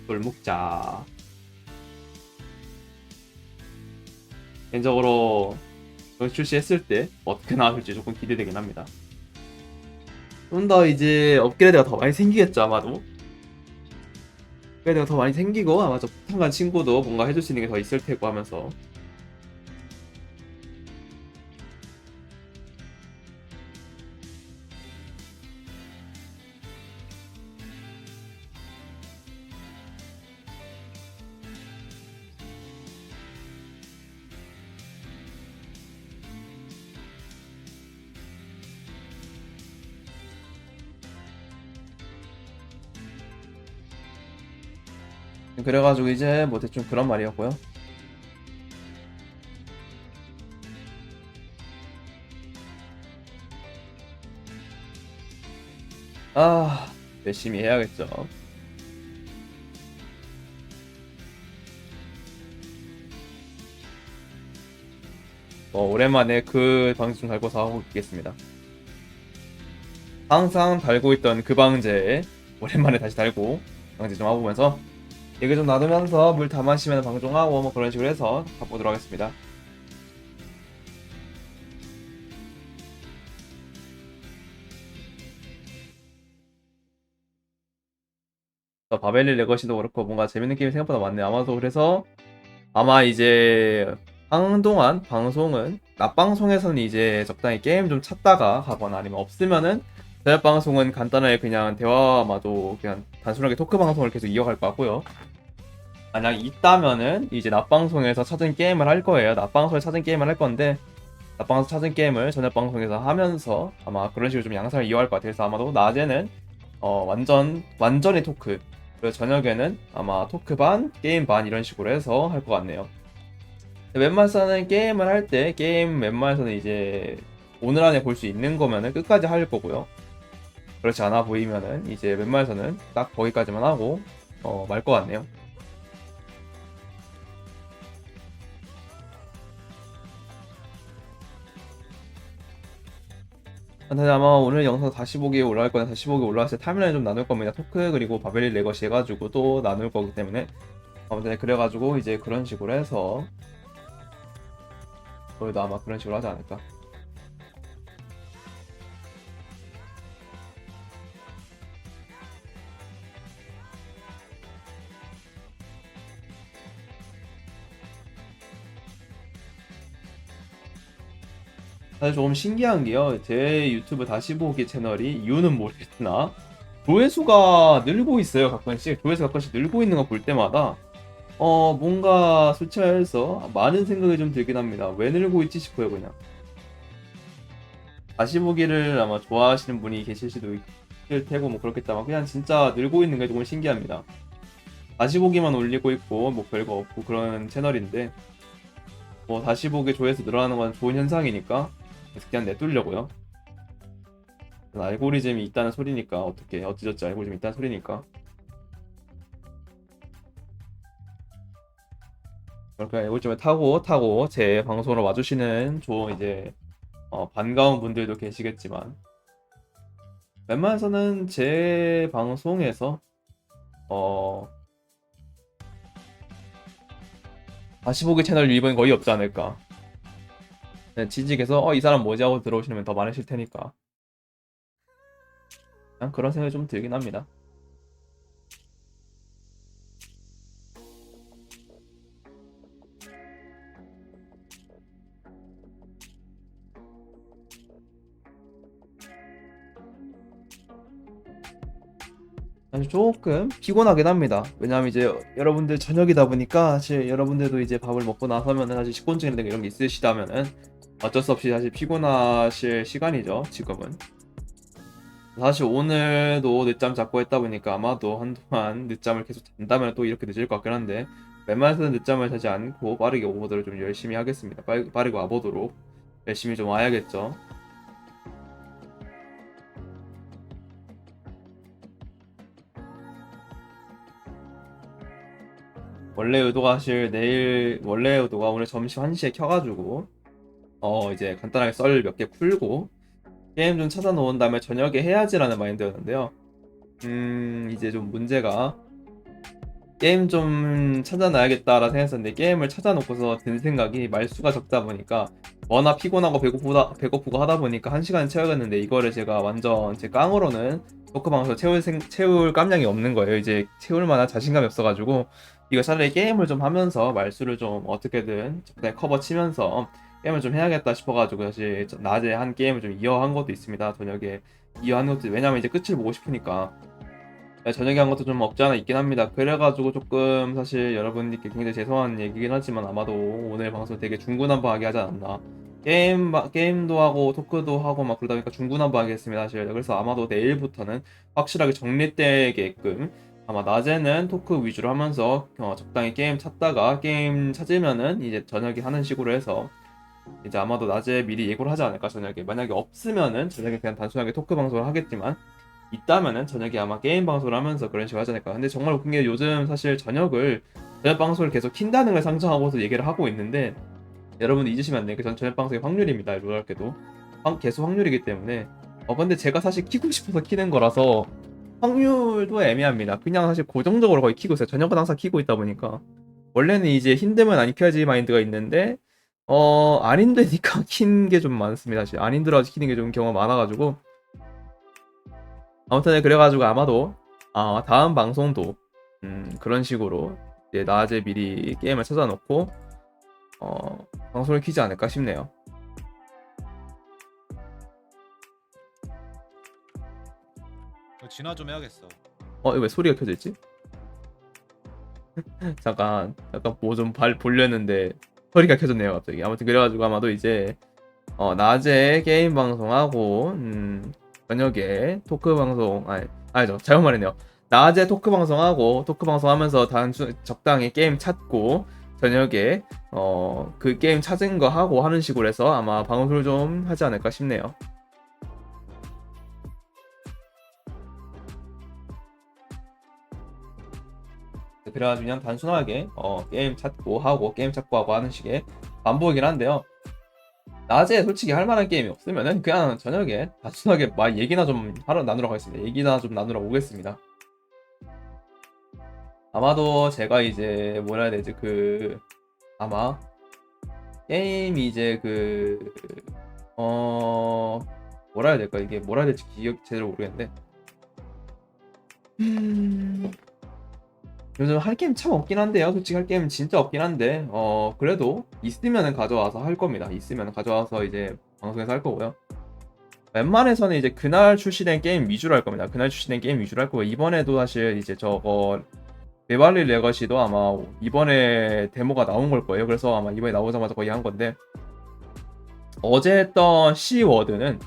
돌묵자. 개인적으로 이거 출시했을 때 어떻게 나왔을지 조금 기대되긴 합니다. 좀 더 이제 업그레이드가 더 많이 생기겠죠 아마도. 업그레이드가 더 많이 생기고 아마 저 폭탄간 친구도 뭔가 해줄 수 있는 게 더 있을 테고 하면서. 그래가지고 이제 뭐 대충 그런 말이었고요. 아, 열심히 해야겠죠. 오랜만에 그 방송 달고서 하고 있겠습니다. 항상 달고 있던 그 방제 오랜만에 다시 달고 방제 좀 하고 오면서 얘기 좀 나누면서 물 다 마시면 방송하고 뭐 그런 식으로 해서 가보도록 하겠습니다. 바벨리 레거시도 그렇고 뭔가 재밌는 게임이 생각보다 많네요. 아마도 그래서 아마 이제 한동안 방송은 낮방송에서는 이제 적당히 게임 좀 찾다가 가거나 아니면 없으면은 저녁 방송은 간단하게 그냥 대화마도 그냥 단순하게 토크 방송을 계속 이어갈 것 같고요. 만약 있다면은 이제 낮방송에서 찾은 게임을 할 거예요. 낮방송에 찾은 게임을 할 건데 낮방에서 찾은 게임을 저녁 방송에서 하면서 아마 그런 식으로 좀 양상을 이어갈 것 같아요. 그래서 아마도 낮에는 완전히 토크, 그리고 저녁에는 아마 토크 반 게임 반 이런 식으로 해서 할 것 같네요. 웬만해서는 게임을 할 때 게임 웬만해서는 이제 오늘 안에 볼 수 있는 거면은 끝까지 할 거고요. 그렇지 않아 보이면은 이제 웬만해서는 딱 거기까지만 하고 말 것 같네요. 근데 아마 오늘 영상 다시 보기에 올라갈 거나 다시 보기 올라왔을 때 타임라인 좀 나눌 겁니다. 토크 그리고 바벨리 레거시 해가지고 또 나눌 거기 때문에 아무튼 그래가지고 이제 그런 식으로 해서 저희도 아마 그런 식으로 하지 않을까. 사실 조금 신기한 게요. 제 유튜브 다시 보기 채널이 이유는 모르겠으나 조회수가 늘고 있어요. 가끔씩 조회수 가끔씩 늘고 있는 거 볼 때마다 뭔가 수치해서 많은 생각이 좀 들긴 합니다. 왜 늘고 있지 싶어요 그냥. 다시 보기를 아마 좋아하시는 분이 계실 수도 있을 테고 뭐 그렇겠다만 그냥 진짜 늘고 있는 게 조금 신기합니다. 다시 보기만 올리고 있고 뭐 별거 없고 그런 채널인데 뭐 다시 보기 조회수 늘어나는 건 좋은 현상이니까 그래서 그냥 내두려고요. 알고리즘이 있다는 소리니까 어떻게 어찌저찌 알고리즘이 있다는 소리니까 그렇게 알고리즘을 타고 제 방송으로 와주시는 이제 반가운 분들도 계시겠지만 웬만해서는 제 방송에서 어 다시 보기 채널 유입은 거의 없지 않을까. 네, 지직에서 이 사람 뭐지 하고 들어오시면 더 많으실 테니까 그냥 그런 생각이 좀 들긴 합니다. 사실 조금 피곤하긴 합니다. 왜냐하면 이제 여러분들 저녁이다 보니까 사실 여러분들도 이제 밥을 먹고 나서면은 사실 식곤증이나 이런 게 있으시다면은 어쩔 수 없이 사실 피곤하실 시간이죠, 지금은. 사실 오늘도 늦잠 자고 했다 보니까 아마도 한동안 늦잠을 계속 잔다면 또 이렇게 늦을 것 같긴 한데 웬만해서는 늦잠을 자지 않고 빠르게 오보도록 좀 열심히 하겠습니다. 빠르게 와보도록 열심히 좀 와야겠죠. 원래 의도가 사실 내일 원래 의도가 오늘 점심 1시에 켜가지고 이제 간단하게 썰 몇 개 풀고 게임 좀 찾아놓은 다음에 저녁에 해야지라는 마인드였는데요. 이제 좀 문제가 게임 좀 찾아놔야겠다라 생각했었는데 게임을 찾아놓고서 든 생각이 말수가 적다 보니까 워낙 피곤하고 배고프고 하다 보니까 1시간 채워야겠는데 이거를 제가 완전 제 깡으로는 토크방에서 채울 깜냥이 없는 거예요. 이제 채울 만한 자신감이 없어가지고 이거 차라리 게임을 좀 하면서 말수를 좀 어떻게든 적당히 커버 치면서 게임을 좀 해야겠다 싶어가지고 사실 낮에 한 게임을 좀 이어한 것도 있습니다. 저녁에 이어한 것도 왜냐면 이제 끝을 보고 싶으니까 저녁에 한 것도 좀 없지 않아 있긴 합니다. 그래가지고 조금 사실 여러분들께 굉장히 죄송한 얘기긴 하지만 아마도 오늘 방송 되게 중구난방하게 하지 않았나. 게임도 하고 토크도 하고 막 그러다 보니까 중구난방하게 했습니다. 사실 그래서 아마도 내일부터는 확실하게 정리되게끔 아마 낮에는 토크 위주로 하면서 적당히 게임 찾다가 게임 찾으면은 이제 저녁에 하는 식으로 해서 이제 아마도 낮에 미리 예고를 하지 않을까. 저녁에 만약에 없으면은 저녁에 그냥 단순하게 토크 방송을 하겠지만 있다면은 저녁에 아마 게임 방송을 하면서 그런 식으로 하지 않을까. 근데 정말 웃긴 게 요즘 사실 저녁 방송을 계속 킨다는 걸 상정하고서 얘기를 하고 있는데 여러분 잊으시면 안 돼요. 전 저녁 방송의 확률입니다. 놀랍게도 계속 확률이기 때문에 근데 제가 사실 키고 싶어서 키는 거라서 확률도 애매합니다. 그냥 사실 고정적으로 거의 키고 있어요. 저녁은 항상 키고 있다 보니까 원래는 이제 힘들면 안 켜야지 마인드가 있는데 안 힘드니까 킨 게 좀 많습니다. 사실 안 힘들어서 키는 게 좀 경우가 많아가지고 아무튼 그래가지고 아마도 다음 방송도 그런 식으로 이제 낮에 미리 게임을 찾아놓고 방송을 키지 않을까 싶네요. 진화 좀 해야겠어. 이거 왜 소리가 켜져 있지? 잠깐 뭐 좀 보려는데 소리가 켜졌네요 갑자기. 아무튼 그래가지고 아마도 이제 낮에 게임 방송하고 저녁에 토크 방송 아니죠 잘못 말했네요. 낮에 토크 방송하고 토크 방송하면서 적당히 게임 찾고 저녁에 그 게임 찾은 거 하고 하는 식으로 해서 아마 방송을 좀 하지 않을까 싶네요. 그래가지고 그냥 단순하게 게임 찾고 하고 게임 찾고 하고 하는 식의 반복이긴 한데요. 낮에 솔직히 할 만한 게임이 없으면은 그냥 저녁에 단순하게 얘기나 좀 나누러 가겠습니다. 얘기나 좀 나누러 오겠습니다. 아마도 제가 이제 뭐라 해야 되지 아마 게임이 이제 뭐라 해야 될까 이게 뭐라 해야 될지 기억 제대로 모르겠는데 요즘 할 게임 참 없긴 한데요. 솔직히 할 게임 진짜 없긴 한데 그래도 있으면은 가져와서 할 겁니다. 있으면 가져와서 이제 방송에서 할 거고요. 웬만해서는 이제 그날 출시된 게임 위주로 할 겁니다. 그날 출시된 게임 위주로 할 거고 이번에도 사실 이제 저거 리발리 레거시도 아마 이번에 데모가 나온 걸 거예요. 그래서 아마 이번에 나오자마자 거의 한 건데 어제 했던 C 워드는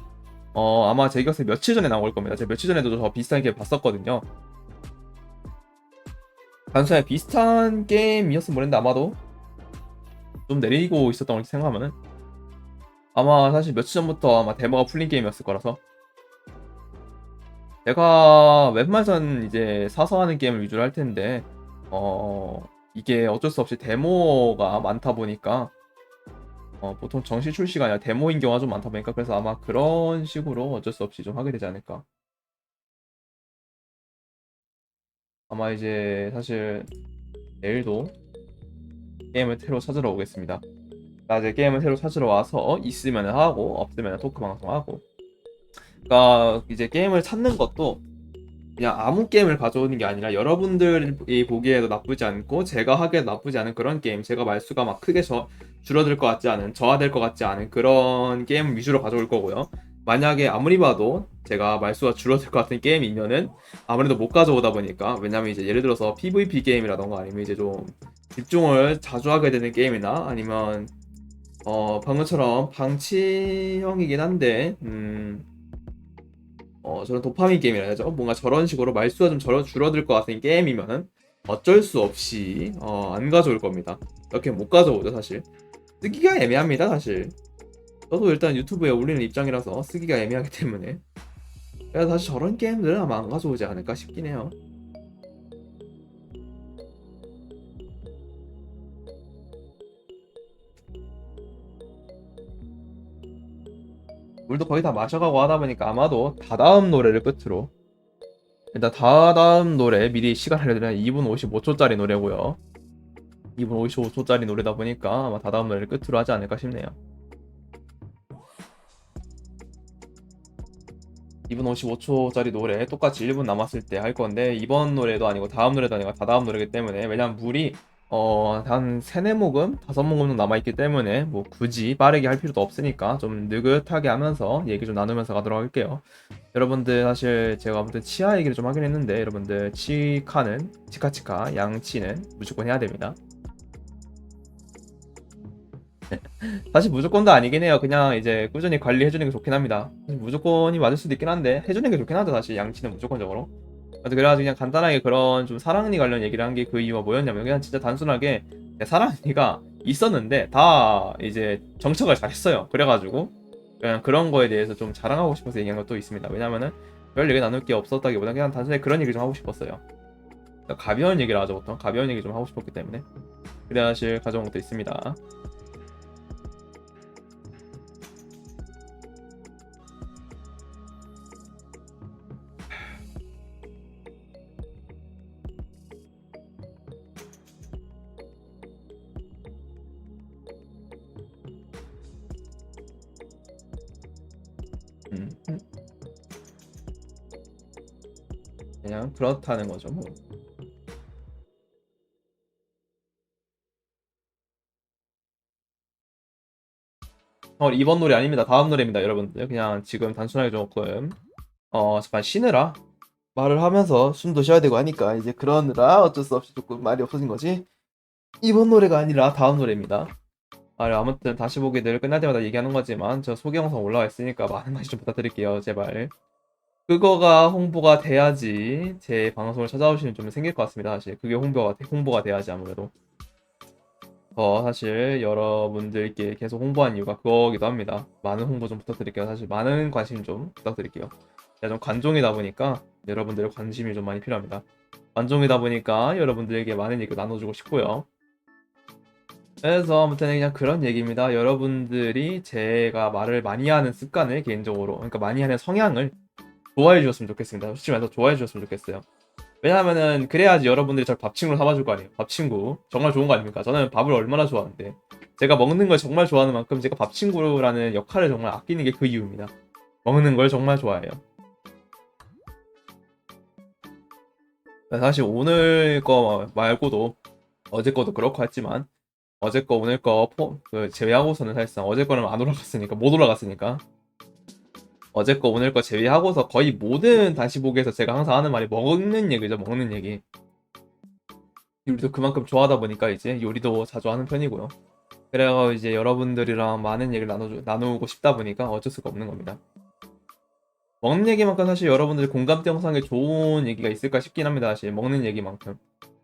아마 제 기억에 며칠 전에 나올 겁니다. 제가 며칠 전에도 저 비슷한 게임 봤었거든요. 단순히 비슷한 게임이었으면 모르겠는데 아마도 좀 내리고 있었던 걸 생각하면은 아마 사실 며칠 전부터 아마 데모가 풀린 게임이었을 거라서 제가 웬만해선 이제 사서 하는 게임을 위주로 할 텐데 이게 어쩔 수 없이 데모가 많다 보니까 보통 정식 출시가 아니라 데모인 경우가 좀 많다 보니까 그래서 아마 그런 식으로 어쩔 수 없이 좀 하게 되지 않을까. 아마 이제 사실 내일도 게임을 새로 찾으러 오겠습니다. 낮에 게임을 새로 찾으러 와서 있으면 하고 없으면 토크 방송하고. 그러니까 이제 게임을 찾는 것도 그냥 아무 게임을 가져오는 게 아니라 여러분들이 보기에도 나쁘지 않고 제가 하기에도 나쁘지 않은 그런 게임, 제가 말수가 막 크게 줄어들 것 같지 않은, 저하될 것 같지 않은 그런 게임 위주로 가져올 거고요. 만약에 아무리 봐도 제가 말수가 줄어들 것 같은 게임이면은 아무래도 못 가져오다 보니까, 왜냐면 이제 예를 들어서 PVP 게임이라던가 아니면 이제 좀 집중을 자주 하게 되는 게임이나 아니면 방금처럼 방치형이긴 한데 저런 도파민 게임이라 해야죠. 뭔가 저런 식으로 말수가 좀 줄어들 것 같은 게임이면은 어쩔 수 없이 안 가져올 겁니다. 이렇게 못 가져오죠 사실. 쓰기가 애매합니다 사실. 저도 일단 유튜브에 올리는 입장이라서 쓰기가 애매하기 때문에 그래서 사실 저런 게임들은 아마 안 가져오지 않을까 싶긴 해요. 물도 거의 다 마셔가고 하다 보니까 아마도 다다음 노래를 끝으로, 일단 다다음 노래 미리 시간 알려드리면 2분 55초짜리 노래고요. 2분 55초짜리 노래다 보니까 아마 다다음 노래를 끝으로 하지 않을까 싶네요. 2분 55초짜리 노래 똑같이 1분 남았을 때 할 건데, 이번 노래도 아니고 다음 노래도 아니고 다다음 노래이기 때문에, 왜냐면 물이 한 3, 4모금, 5모금 정도 남아있기 때문에 뭐 굳이 빠르게 할 필요도 없으니까 좀 느긋하게 하면서 얘기 좀 나누면서 가도록 할게요. 여러분들 사실 제가 아무튼 치아 얘기를 좀 하긴 했는데, 여러분들 치카는 치카치카, 양치는 무조건 해야 됩니다. 사실 무조건도 아니긴 해요. 그냥 이제 꾸준히 관리해주는 게 좋긴 합니다. 사실 무조건이 맞을 수도 있긴 한데 해주는 게 좋긴 하죠. 사실 양치는 무조건적으로. 그래가지고 그냥 간단하게 그런 좀 사랑니 관련 얘기를 한 게 그 이유가 뭐였냐면, 그냥 진짜 단순하게 사랑니가 있었는데 다 이제 정착을 잘했어요. 그래가지고 그냥 그런 거에 대해서 좀 자랑하고 싶어서 얘기한 것도 있습니다. 왜냐면은 별 얘기 나눌 게 없었다기보다 그냥 단순히 그런 얘기 좀 하고 싶었어요. 그러니까 가벼운 얘기를 하죠. 보통 가벼운 얘기 좀 하고 싶었기 때문에 그래야 사실 가져온 것도 있습니다. 음, 그냥 그렇다는 거죠. 뭐. 이번 노래 아닙니다. 다음 노래입니다, 여러분들. 그냥 지금 단순하게 조금 잠깐 쉬느라 말을 하면서 숨도 쉬어야 되고 하니까 이제 그러느라 어쩔 수 없이 조금 말이 없어진 거지. 이번 노래가 아니라 다음 노래입니다. 아무튼 다시 보기들 끝날 때마다 얘기하는 거지만 저 소개 영상 올라와 있으니까 많은 관심 좀 부탁드릴게요, 제발. 그거가 홍보가 돼야지 제 방송을 찾아오시는 좀 생길 것 같습니다. 사실 그게 홍보가 돼야지 아무래도 사실 여러분들께 계속 홍보한 이유가 그거기도 합니다. 많은 홍보 좀 부탁드릴게요. 사실 많은 관심 좀 부탁드릴게요. 제가 좀 관종이다 보니까 여러분들의 관심이 좀 많이 필요합니다. 관종이다 보니까 여러분들에게 많은 얘기 나눠주고 싶고요. 그래서 아무튼 그냥 그런 얘기입니다. 여러분들이 제가 말을 많이 하는 습관을 개인적으로, 그러니까 많이 하는 성향을 좋아해 주셨으면 좋겠습니다. 솔직히 말해서 좋아해 주셨으면 좋겠어요. 왜냐하면은 그래야지 여러분들이 저를 밥친구로 삼아줄 거 아니에요. 밥친구 정말 좋은 거 아닙니까? 저는 밥을 얼마나 좋아하는데, 제가 먹는 걸 정말 좋아하는 만큼 제가 밥친구라는 역할을 정말 아끼는 게 그 이유입니다. 먹는 걸 정말 좋아해요. 사실 오늘 거 말고도 어제 거도 그렇고 했지만, 어제 거 오늘 거 제외하고서는 사실상 어제 거는 안 올라갔으니까, 못 올라갔으니까 어제 거 오늘 거 제외하고서 거의 모든 다시 보기에서 제가 항상 하는 말이 먹는 얘기죠. 먹는 얘기. 요리도 그만큼 좋아하다 보니까 이제 요리도 자주 하는 편이고요. 그래서 이제 여러분들이랑 많은 얘기를 나누고 싶다 보니까 어쩔 수가 없는 겁니다. 먹는 얘기만큼 사실 여러분들 공감대 형성에 좋은 얘기가 있을까 싶긴 합니다. 사실 먹는 얘기만큼.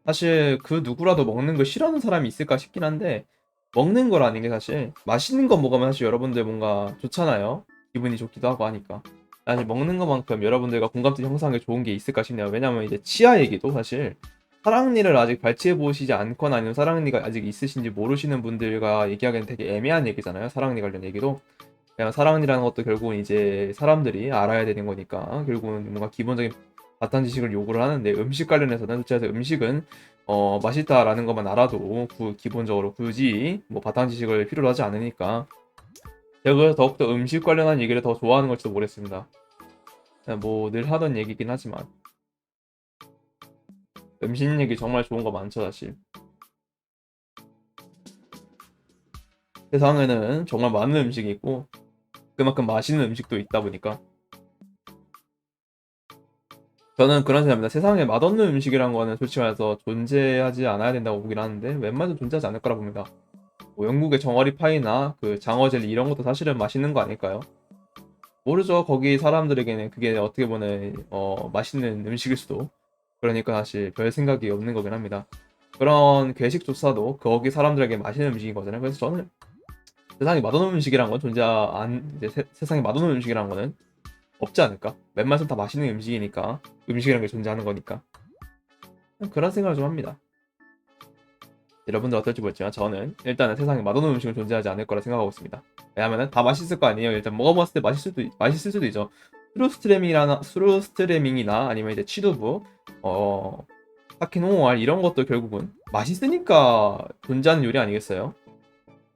사실 그 누구라도 먹는 걸 싫어하는 사람이 있을까 싶긴 한데, 먹는 거라는 게 사실 맛있는 거 먹으면 사실 여러분들 뭔가 좋잖아요. 기분이 좋기도 하고 하니까. 사실 먹는 것만큼 여러분들과 공감대 형성에 좋은 게 있을까 싶네요. 왜냐면 이제 치아 얘기도 사실 사랑니를 아직 발치해 보시지 않거나 아니면 사랑니가 아직 있으신지 모르시는 분들과 얘기하기는 되게 애매한 얘기잖아요. 사랑니 관련 얘기도. 그냥 사랑니라는 것도 결국은 이제 사람들이 알아야 되는 거니까 결국은 뭔가 기본적인 바탕 지식을 요구를 하는데, 음식 관련해서는 솔직히 음식은 맛있다라는 것만 알아도 기본적으로 굳이 뭐 바탕 지식을 필요로 하지 않으니까 제가 그래서 더욱더 음식 관련한 얘기를 더 좋아하는 걸지도 모르겠습니다. 뭐 늘 하던 얘기긴 하지만 음식 얘기 정말 좋은 거 많죠 사실. 세상에는 정말 많은 음식이 있고 그만큼 맛있는 음식도 있다 보니까 저는 그런 생각입니다. 세상에 맛없는 음식이란 거는 솔직히 말해서 존재하지 않아야 된다고 보긴 하는데 웬만해도 존재하지 않을 거라 봅니다. 뭐 영국의 정어리 파이나 그 장어 젤리 이런 것도 사실은 맛있는 거 아닐까요? 모르죠. 거기 사람들에게는 그게 어떻게 보면 맛있는 음식일 수도. 그러니까 사실 별 생각이 없는 거긴 합니다. 그런 괴식조차도 거기 사람들에게 맛있는 음식인 거잖아요. 그래서 저는 세상에 맛없는 음식이란 건 이제 세상에 맛없는 음식이란 거는 없지 않을까? 웬만해서 다 맛있는 음식이니까, 음식이라는 게 존재하는 거니까 그런 생각을 좀 합니다. 여러분들 어떨지 모르겠지만 저는 일단은 세상에 맛없는 음식은 존재하지 않을 거라 생각하고 있습니다. 왜냐하면 다 맛있을 거 아니에요. 일단 먹어봤을 때 맛있을 수도 있죠. 스루스트레밍이나 아니면 이제 취두부, 타키노알 이런 것도 결국은 맛있으니까 존재하는 요리 아니겠어요?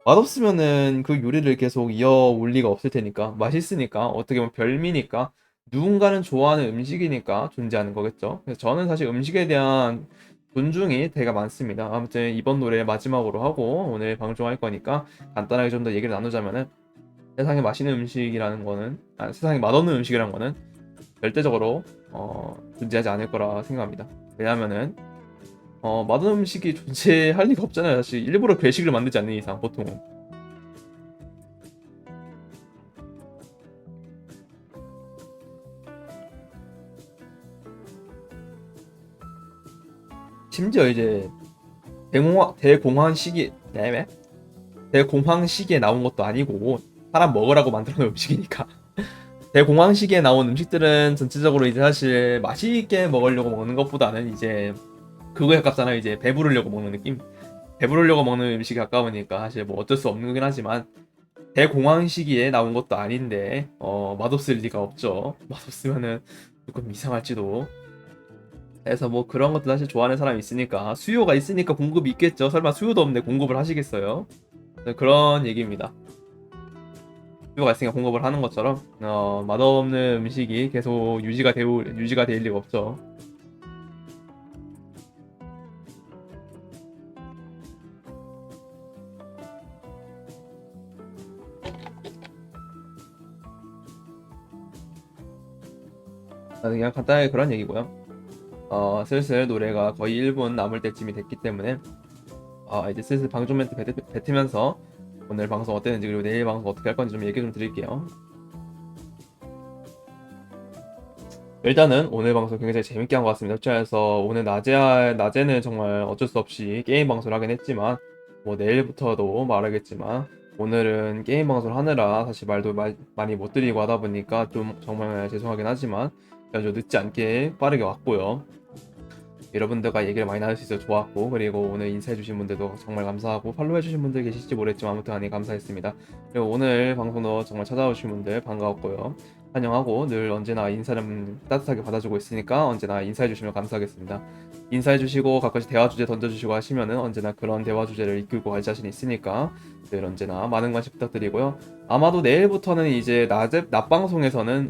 맛없으면은 그 요리를 계속 이어올 리가 없을 테니까 맛있으니까 어떻게 보면 별미니까 누군가는 좋아하는 음식이니까 존재하는 거겠죠. 그래서 저는 사실 음식에 대한 존중이 되게 많습니다. 아무튼 이번 노래 마지막으로 하고 오늘 방송할 거니까 간단하게 좀 더 얘기를 나누자면은 세상에 맛있는 음식이라는 거는 세상에 맛없는 음식이라는 거는 절대적으로 존재하지 않을 거라 생각합니다. 왜냐하면은 맛없는 음식이 존재할 리가 없잖아요. 사실 일부러 괴식을 만들지 않는 이상 보통은. 심지어 이제 대공황 시기에 나온 것도 아니고 사람 먹으라고 만들어 놓은 음식이니까 대공황 시기에 나온 음식들은 전체적으로 이제 사실 맛있게 먹으려고 먹는 것보다는 이제 그거에 가깝잖아요. 이제 배부르려고 먹는 느낌. 배부르려고 먹는 음식이 가까우니까 사실 뭐 어쩔 수 없는 거긴 하지만 대공황 시기에 나온 것도 아닌데 맛없을 리가 없죠. 맛없으면은 조금 이상할지도. 그래서 뭐 그런 것도 사실 좋아하는 사람이 있으니까 수요가 있으니까 공급이 있겠죠. 설마 수요도 없는데 공급을 하시겠어요? 네, 그런 얘기입니다. 수요가 있으니까 공급을 하는 것처럼 맛없는 음식이 계속 유지가 될 리가 없죠. 그냥 간단하게 그런 얘기고요. 슬슬 노래가 거의 1분 남을 때쯤이 됐기 때문에 이제 슬슬 방송 멘트 뱉으면서 오늘 방송 어땠는지 그리고 내일 방송 어떻게 할 건지 좀 얘기 좀 드릴게요. 일단은 오늘 방송 굉장히 재밌게 한 것 같습니다. 그래서 오늘 낮에는 정말 어쩔 수 없이 게임 방송을 하긴 했지만 뭐 내일부터도 말하겠지만 오늘은 게임 방송을 하느라 사실 말도 많이 못 드리고 하다 보니까 좀 정말 죄송하긴 하지만 아주 늦지 않게 빠르게 왔고요. 여러분들과 얘기를 많이 나눌 수 있어서 좋았고 그리고 오늘 인사해주신 분들도 정말 감사하고 팔로우해주신 분들 계실지 모르겠지만 아무튼 많이 감사했습니다. 그리고 오늘 방송도 정말 찾아오신 분들 반가웠고요. 환영하고 늘 언제나 인사는 따뜻하게 받아주고 있으니까 언제나 인사해주시면 감사하겠습니다. 인사해주시고 가끔씩 대화 주제 던져주시고 하시면은 언제나 그런 대화 주제를 이끌고 갈 자신이 있으니까 늘 언제나 많은 관심 부탁드리고요. 아마도 내일부터는 이제 낮 방송에서는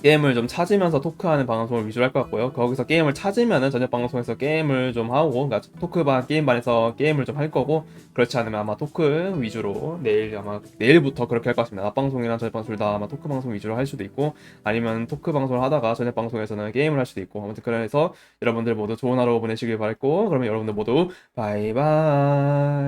게임을 좀 찾으면서 토크하는 방송을 위주로 할 것 같고요. 거기서 게임을 찾으면은 저녁 방송에서 게임을 좀 하고, 그러니까 게임반에서 게임을 좀 할 거고, 그렇지 않으면 아마 토크 위주로 내일부터 그렇게 할 것 같습니다. 낮 방송이랑 저녁 방송 둘 다 아마 토크 방송 위주로 할 수도 있고, 아니면 토크 방송을 하다가 저녁 방송에서는 게임을 할 수도 있고, 아무튼 그래서 여러분들 모두 좋은 하루 보내시길 바랄고, 그러면 여러분들 모두 바이바이.